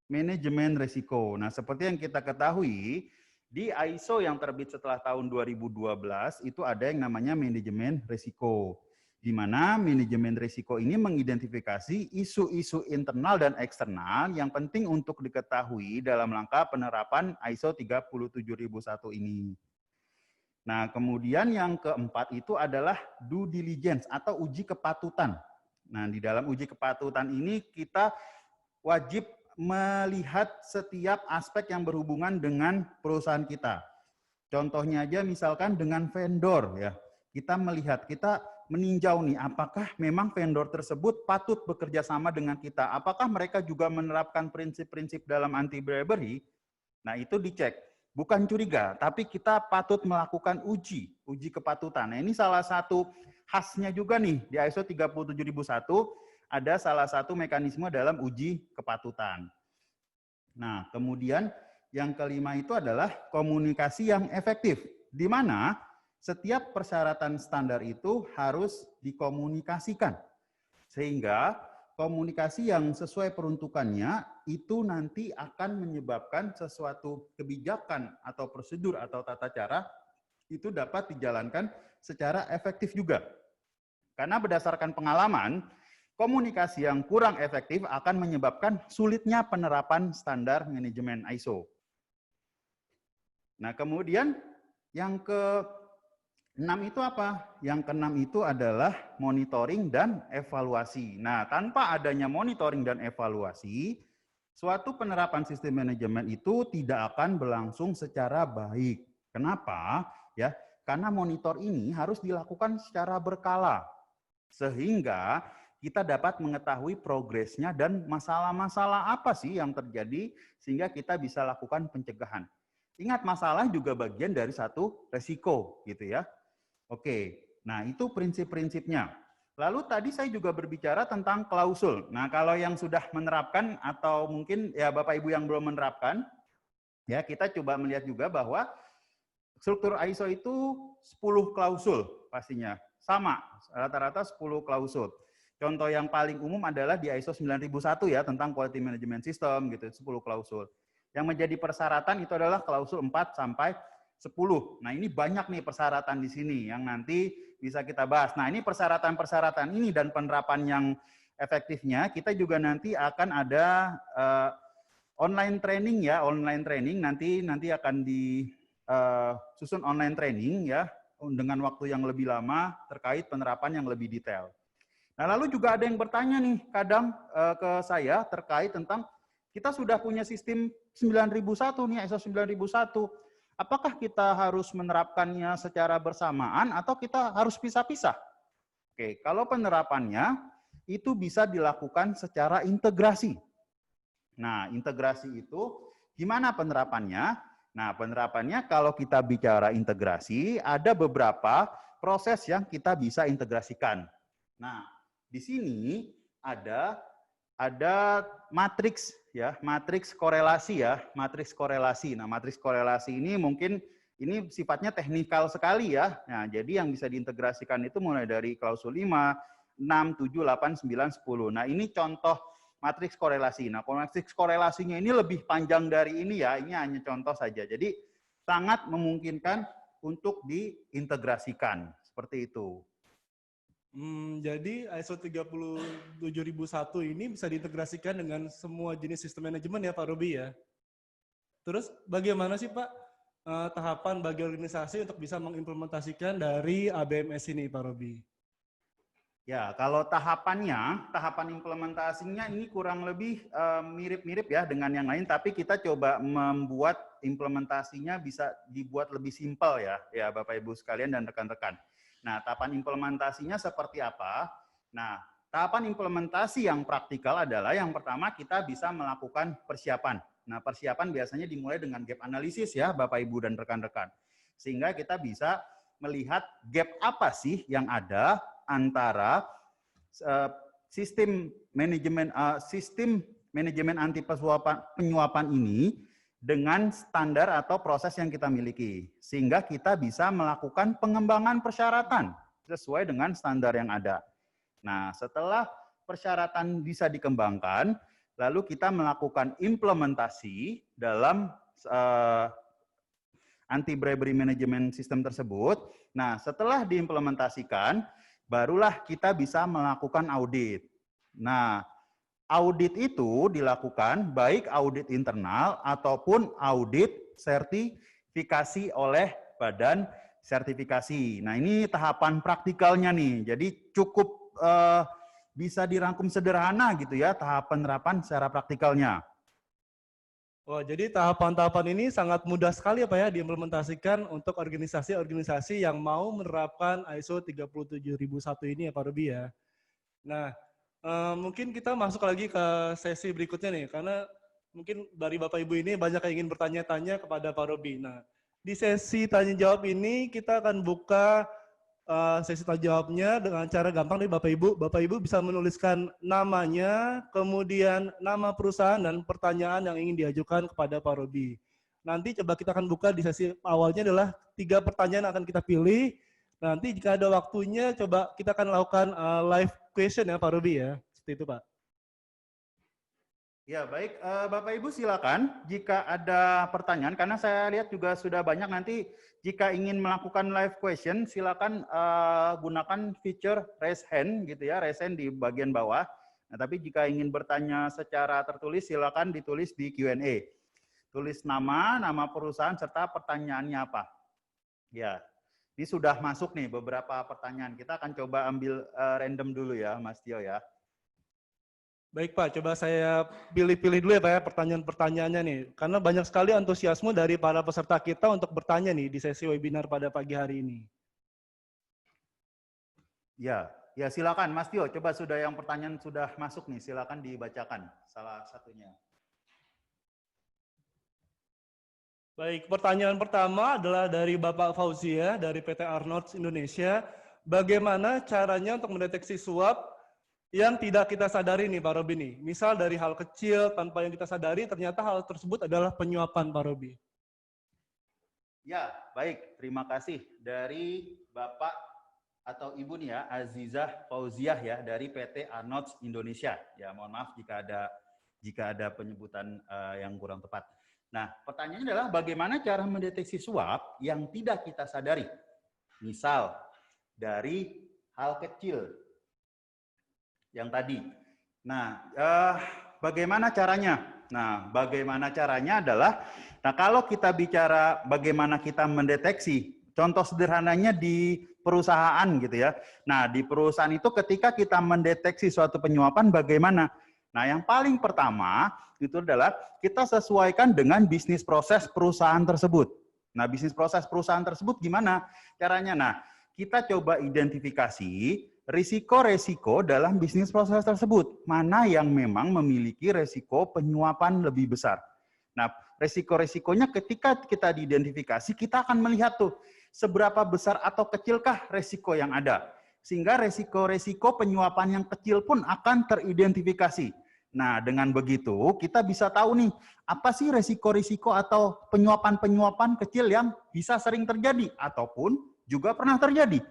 manajemen risiko. Nah, seperti yang kita ketahui, di ISO yang terbit setelah tahun 2012, itu ada yang namanya manajemen risiko, di mana manajemen risiko ini mengidentifikasi isu-isu internal dan eksternal yang penting untuk diketahui dalam rangka penerapan ISO 37001 ini. Nah, kemudian yang keempat itu adalah due diligence atau uji kepatutan. Nah, di dalam uji kepatutan ini kita wajib melihat setiap aspek yang berhubungan dengan perusahaan kita. Contohnya aja misalkan dengan vendor ya. Kita melihat, kita meninjau nih, apakah memang vendor tersebut patut bekerja sama dengan kita? Apakah mereka juga menerapkan prinsip-prinsip dalam anti-bribery? Nah, itu dicek. Bukan curiga, tapi kita patut melakukan uji kepatutan. Nah, ini salah satu khasnya juga nih, di ISO 37001, ada salah satu mekanisme dalam uji kepatutan. Nah, kemudian yang kelima itu adalah komunikasi yang efektif, di mana setiap persyaratan standar itu harus dikomunikasikan. Sehingga komunikasi yang sesuai peruntukannya itu nanti akan menyebabkan sesuatu kebijakan atau prosedur atau tata cara itu dapat dijalankan secara efektif juga. Karena berdasarkan pengalaman, komunikasi yang kurang efektif akan menyebabkan sulitnya penerapan standar manajemen ISO. Nah, kemudian yang ke-6 itu apa? Yang ke-6 itu adalah monitoring dan evaluasi. Nah, tanpa adanya monitoring dan evaluasi, suatu penerapan sistem manajemen itu tidak akan berlangsung secara baik. Kenapa? Ya, karena monitor ini harus dilakukan secara berkala. Sehingga kita dapat mengetahui progresnya dan masalah-masalah apa sih yang terjadi sehingga kita bisa lakukan pencegahan. Ingat, masalah juga bagian dari satu resiko gitu ya. Oke, nah itu prinsip-prinsipnya. Lalu tadi saya juga berbicara tentang klausul. Nah, kalau yang sudah menerapkan atau mungkin ya Bapak Ibu yang belum menerapkan, ya kita coba melihat juga bahwa struktur ISO itu 10 klausul pastinya. Sama, rata-rata 10 klausul. Contoh yang paling umum adalah di ISO 9001 ya, tentang Quality Management System gitu, 10 klausul. Yang menjadi persyaratan itu adalah klausul 4 sampai 10. Nah, ini banyak nih persyaratan di sini yang nanti bisa kita bahas. Nah, ini persyaratan-persyaratan ini dan penerapan yang efektifnya, kita juga nanti akan ada online training ya, online training nanti akan susun online training ya dengan waktu yang lebih lama terkait penerapan yang lebih detail. Nah, lalu juga ada yang bertanya nih kadang ke saya terkait tentang kita sudah punya sistem 9001 nih, ISO 9001. Apakah kita harus menerapkannya secara bersamaan atau kita harus pisah-pisah? Oke, kalau penerapannya itu bisa dilakukan secara integrasi. Nah, integrasi itu gimana penerapannya? Nah, penerapannya kalau kita bicara integrasi, ada beberapa proses yang kita bisa integrasikan. Nah, di sini ada matriks ya, matriks korelasi ya, matriks korelasi. Nah, matriks korelasi ini mungkin ini sifatnya teknikal sekali ya. Nah, jadi yang bisa diintegrasikan itu mulai dari klausul 5, 6, 7, 8, 9, 10. Nah, ini contoh matriks korelasi. Nah, matriks korelasinya ini lebih panjang dari ini ya. Ini hanya contoh saja. Jadi sangat memungkinkan untuk diintegrasikan. Seperti itu. Jadi ISO 37001 ini bisa diintegrasikan dengan semua jenis sistem manajemen ya Pak Robi ya. Terus bagaimana sih Pak tahapan bagi organisasi untuk bisa mengimplementasikan dari ABMS ini Pak Robi? Ya, kalau tahapan implementasinya ini kurang lebih mirip-mirip ya dengan yang lain, tapi kita coba membuat implementasinya bisa dibuat lebih simpel ya Bapak Ibu sekalian dan rekan-rekan. Nah, tahapan implementasinya seperti apa? Nah, tahapan implementasi yang praktikal adalah yang pertama kita bisa melakukan persiapan. Nah, persiapan biasanya dimulai dengan gap analisis ya Bapak Ibu dan rekan-rekan. Sehingga kita bisa melihat gap apa sih yang ada antara sistem manajemen anti penyuapan ini dengan standar atau proses yang kita miliki, sehingga kita bisa melakukan pengembangan persyaratan sesuai dengan standar yang ada. Nah, setelah persyaratan bisa dikembangkan, lalu kita melakukan implementasi dalam anti-bribery management system tersebut. Nah, setelah diimplementasikan, barulah kita bisa melakukan audit. Nah, audit itu dilakukan baik audit internal ataupun audit sertifikasi oleh badan sertifikasi. Nah, ini tahapan praktikalnya nih. Jadi cukup bisa dirangkum sederhana gitu ya, tahap penerapan secara praktikalnya. Oh, jadi tahapan-tahapan ini sangat mudah sekali ya Pak ya diimplementasikan untuk organisasi-organisasi yang mau menerapkan ISO 37001 ini ya Pak Robi ya. Nah, mungkin kita masuk lagi ke sesi berikutnya nih, karena mungkin dari Bapak Ibu ini banyak yang ingin bertanya-tanya kepada Pak Robi. Nah, di sesi tanya jawab ini kita akan buka sesi tanya jawabnya dengan cara gampang nih Bapak Ibu. Bapak Ibu bisa menuliskan namanya, kemudian nama perusahaan dan pertanyaan yang ingin diajukan kepada Pak Robi. Nanti coba kita akan buka di sesi awalnya adalah 3 pertanyaan akan kita pilih. Nanti jika ada waktunya coba kita akan lakukan live question ya Pak Robi ya. Seperti itu Pak. Ya baik, Bapak Ibu silakan jika ada pertanyaan, karena saya lihat juga sudah banyak. Nanti jika ingin melakukan live question silakan gunakan feature raise hand gitu ya, raise hand di bagian bawah. Nah, tapi jika ingin bertanya secara tertulis silakan ditulis di Q&A. Tulis nama perusahaan serta pertanyaannya apa. Ya, ini sudah masuk nih beberapa pertanyaan. Kita akan coba ambil random dulu ya Mas Tio ya. Baik Pak, coba saya pilih-pilih dulu ya Pak ya pertanyaan-pertanyaannya nih. Karena banyak sekali antusiasme dari para peserta kita untuk bertanya nih di sesi webinar pada pagi hari ini. Ya silakan Mas Tio, coba sudah yang pertanyaan sudah masuk nih, silakan dibacakan salah satunya. Baik, pertanyaan pertama adalah dari Bapak Fauzia dari PT Arnold Indonesia. Bagaimana caranya untuk mendeteksi suap yang tidak kita sadari nih Pak Robi nih? Misal dari hal kecil tanpa yang kita sadari ternyata hal tersebut adalah penyuapan Pak Robi. Ya, baik. Terima kasih dari Bapak atau Ibu nih ya, Azizah Fauziah ya dari PT Arnold Indonesia. Ya, mohon maaf jika ada penyebutan yang kurang tepat. Nah, pertanyaannya adalah bagaimana cara mendeteksi suap yang tidak kita sadari? Misal dari hal kecil yang tadi. Nah, bagaimana caranya? Nah, bagaimana caranya adalah, nah kalau kita bicara bagaimana kita mendeteksi, contoh sederhananya di perusahaan gitu ya. Nah, di perusahaan itu ketika kita mendeteksi suatu penyuapan bagaimana? Nah, yang paling pertama itu adalah kita sesuaikan dengan bisnis proses perusahaan tersebut. Nah, bisnis proses perusahaan tersebut gimana caranya? Nah, kita coba identifikasi risiko-resiko dalam bisnis proses tersebut. Mana yang memang memiliki resiko penyuapan lebih besar. Nah, resiko-resikonya ketika kita diidentifikasi, kita akan melihat tuh seberapa besar atau kecilkah resiko yang ada. Sehingga resiko-resiko penyuapan yang kecil pun akan teridentifikasi. Nah, dengan begitu kita bisa tahu nih, apa sih resiko-resiko atau penyuapan-penyuapan kecil yang bisa sering terjadi ataupun juga pernah terjadi.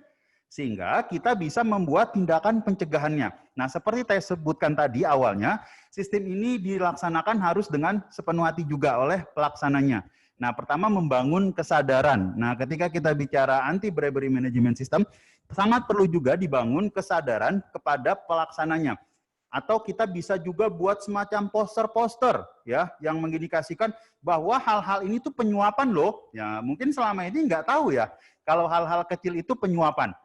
Sehingga kita bisa membuat tindakan pencegahannya. Nah, seperti saya sebutkan tadi awalnya, sistem ini dilaksanakan harus dengan sepenuh hati juga oleh pelaksananya. Nah, pertama membangun kesadaran. Nah, ketika kita bicara anti-bribery management system, sangat perlu juga dibangun kesadaran kepada pelaksananya. Atau kita bisa juga buat semacam poster-poster ya yang mengindikasikan bahwa hal-hal ini tuh penyuapan loh. Ya, mungkin selama ini nggak tahu ya kalau hal-hal kecil itu penyuapan.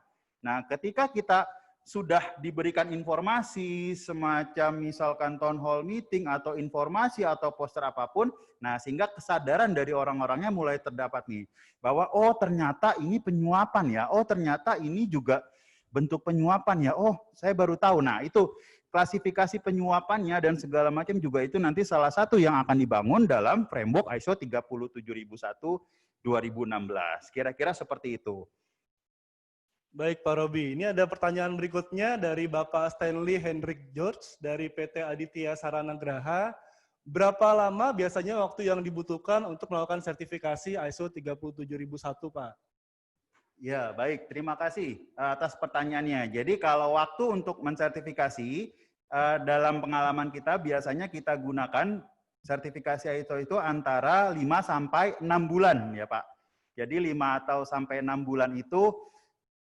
Nah, ketika kita sudah diberikan informasi semacam misalkan town hall meeting atau informasi atau poster apapun, nah sehingga kesadaran dari orang-orangnya mulai terdapat nih bahwa oh ternyata ini penyuapan ya, oh ternyata ini juga bentuk penyuapan ya, oh saya baru tahu. Nah, itu klasifikasi penyuapannya dan segala macam juga itu nanti salah satu yang akan dibangun dalam framework ISO 37001 2016. Kira-kira seperti itu. Baik Pak Robi, ini ada pertanyaan berikutnya dari Bapak Stanley Hendrik George dari PT Aditya Sarana Graha. Berapa lama biasanya waktu yang dibutuhkan untuk melakukan sertifikasi ISO 37001, Pak? Ya, baik. Terima kasih atas pertanyaannya. Jadi kalau waktu untuk mensertifikasi, dalam pengalaman kita biasanya kita gunakan sertifikasi ISO itu antara 5 sampai 6 bulan ya Pak. Jadi 5 atau sampai 6 bulan itu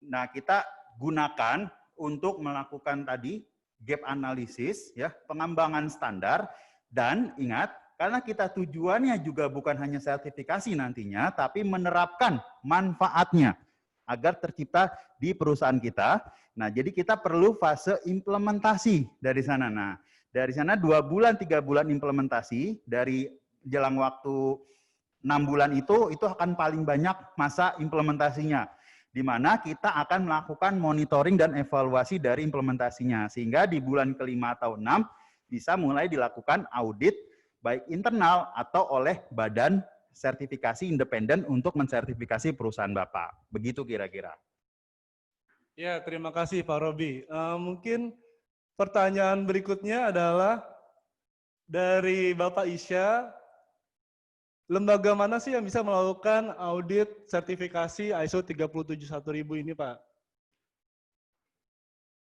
nah kita gunakan untuk melakukan tadi gap analysis ya, pengembangan standar dan ingat karena kita tujuannya juga bukan hanya sertifikasi nantinya tapi menerapkan manfaatnya agar tercipta di perusahaan kita. Nah, jadi kita perlu fase implementasi dari sana. Nah, dari sana 2 bulan, 3 bulan implementasi, dari jelang waktu 6 bulan itu akan paling banyak masa implementasinya. Di mana kita akan melakukan monitoring dan evaluasi dari implementasinya. Sehingga di bulan ke-5 atau 6 bisa mulai dilakukan audit baik internal atau oleh badan sertifikasi independen untuk mensertifikasi perusahaan Bapak. Begitu kira-kira. Ya, terima kasih Pak Robi. Mungkin pertanyaan berikutnya adalah dari Bapak Isya, lembaga mana sih yang bisa melakukan audit sertifikasi ISO 37001 ini, Pak?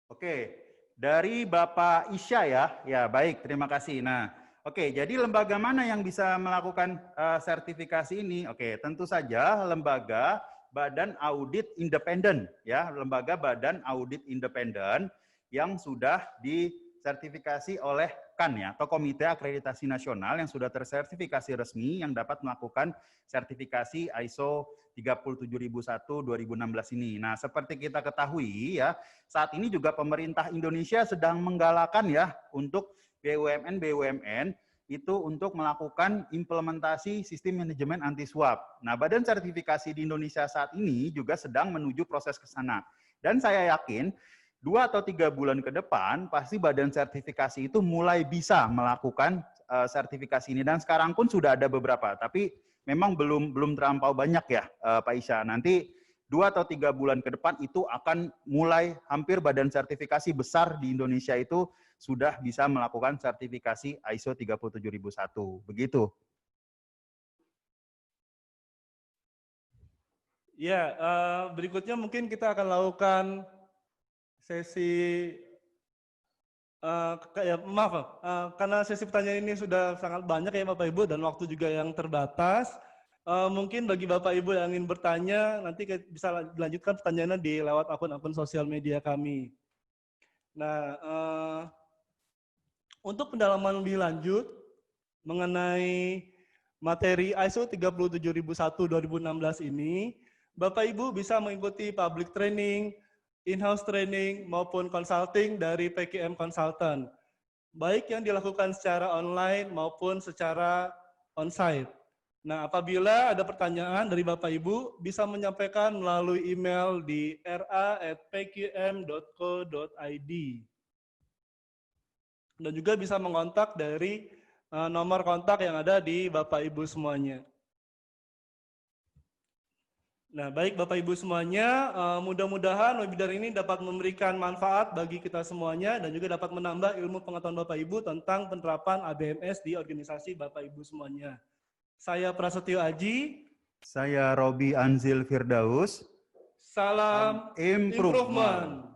Oke, dari Bapak Isya ya. Ya, baik, terima kasih. Nah, oke, jadi lembaga mana yang bisa melakukan sertifikasi ini? Oke, tentu saja lembaga Badan Audit Independen ya, lembaga Badan Audit Independen yang sudah disertifikasi oleh KAN ya, atau Komite Akreditasi Nasional yang sudah tersertifikasi resmi yang dapat melakukan sertifikasi ISO 37001-2016 ini. Nah, seperti kita ketahui ya, saat ini juga pemerintah Indonesia sedang menggalakkan ya untuk BUMN itu untuk melakukan implementasi sistem manajemen anti suap. Nah, badan sertifikasi di Indonesia saat ini juga sedang menuju proses ke sana. Dan saya yakin 2 atau 3 bulan ke depan, pasti badan sertifikasi itu mulai bisa melakukan sertifikasi ini. Dan sekarang pun sudah ada beberapa, tapi memang belum terlampau banyak ya Pak Isya. Nanti 2 atau 3 bulan ke depan itu akan mulai hampir badan sertifikasi besar di Indonesia itu sudah bisa melakukan sertifikasi ISO 37001. Begitu. Ya, berikutnya mungkin kita akan lakukan sesi maaf, karena sesi pertanyaan ini sudah sangat banyak ya Bapak Ibu dan waktu juga yang terbatas. Mungkin bagi Bapak Ibu yang ingin bertanya nanti bisa dilanjutkan pertanyaannya di lewat akun-akun sosial media kami. Nah, untuk pendalaman lebih lanjut, mengenai materi ISO 37001-2016 ini, Bapak Ibu bisa mengikuti public training, in-house training, maupun consulting dari PKM Consultant, baik yang dilakukan secara online maupun secara on-site. Nah, apabila ada pertanyaan dari Bapak Ibu, bisa menyampaikan melalui email di ra@pqm.co.id. Dan juga bisa mengontak dari nomor kontak yang ada di Bapak Ibu semuanya. Nah, baik Bapak Ibu semuanya, mudah-mudahan webinar ini dapat memberikan manfaat bagi kita semuanya dan juga dapat menambah ilmu pengetahuan Bapak Ibu tentang penerapan ABMS di organisasi Bapak Ibu semuanya. Saya Prasetyo Aji. Saya Robi Anzil Firdaus. Salam improvement.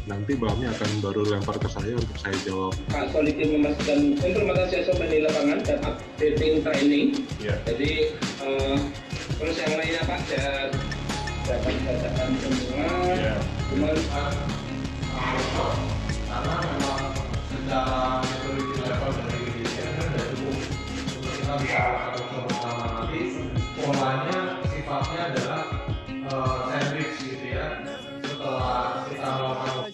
Nanti bahannya akan baru lempar ke saya untuk saya jawab. Pak Soliki memastikan implementasi SOP di lapangan dan updating training. Ya. Jadi terus yang lainnya Pak, saya dapat bacakan semua. Ya. Cuman karena memang secara metodologi level dari Indonesia sudah cukup untuk kita bisa lakukan bersama nanti. Polanya sifatnya adalah sandwich gitu ya. Setelah kita melakukan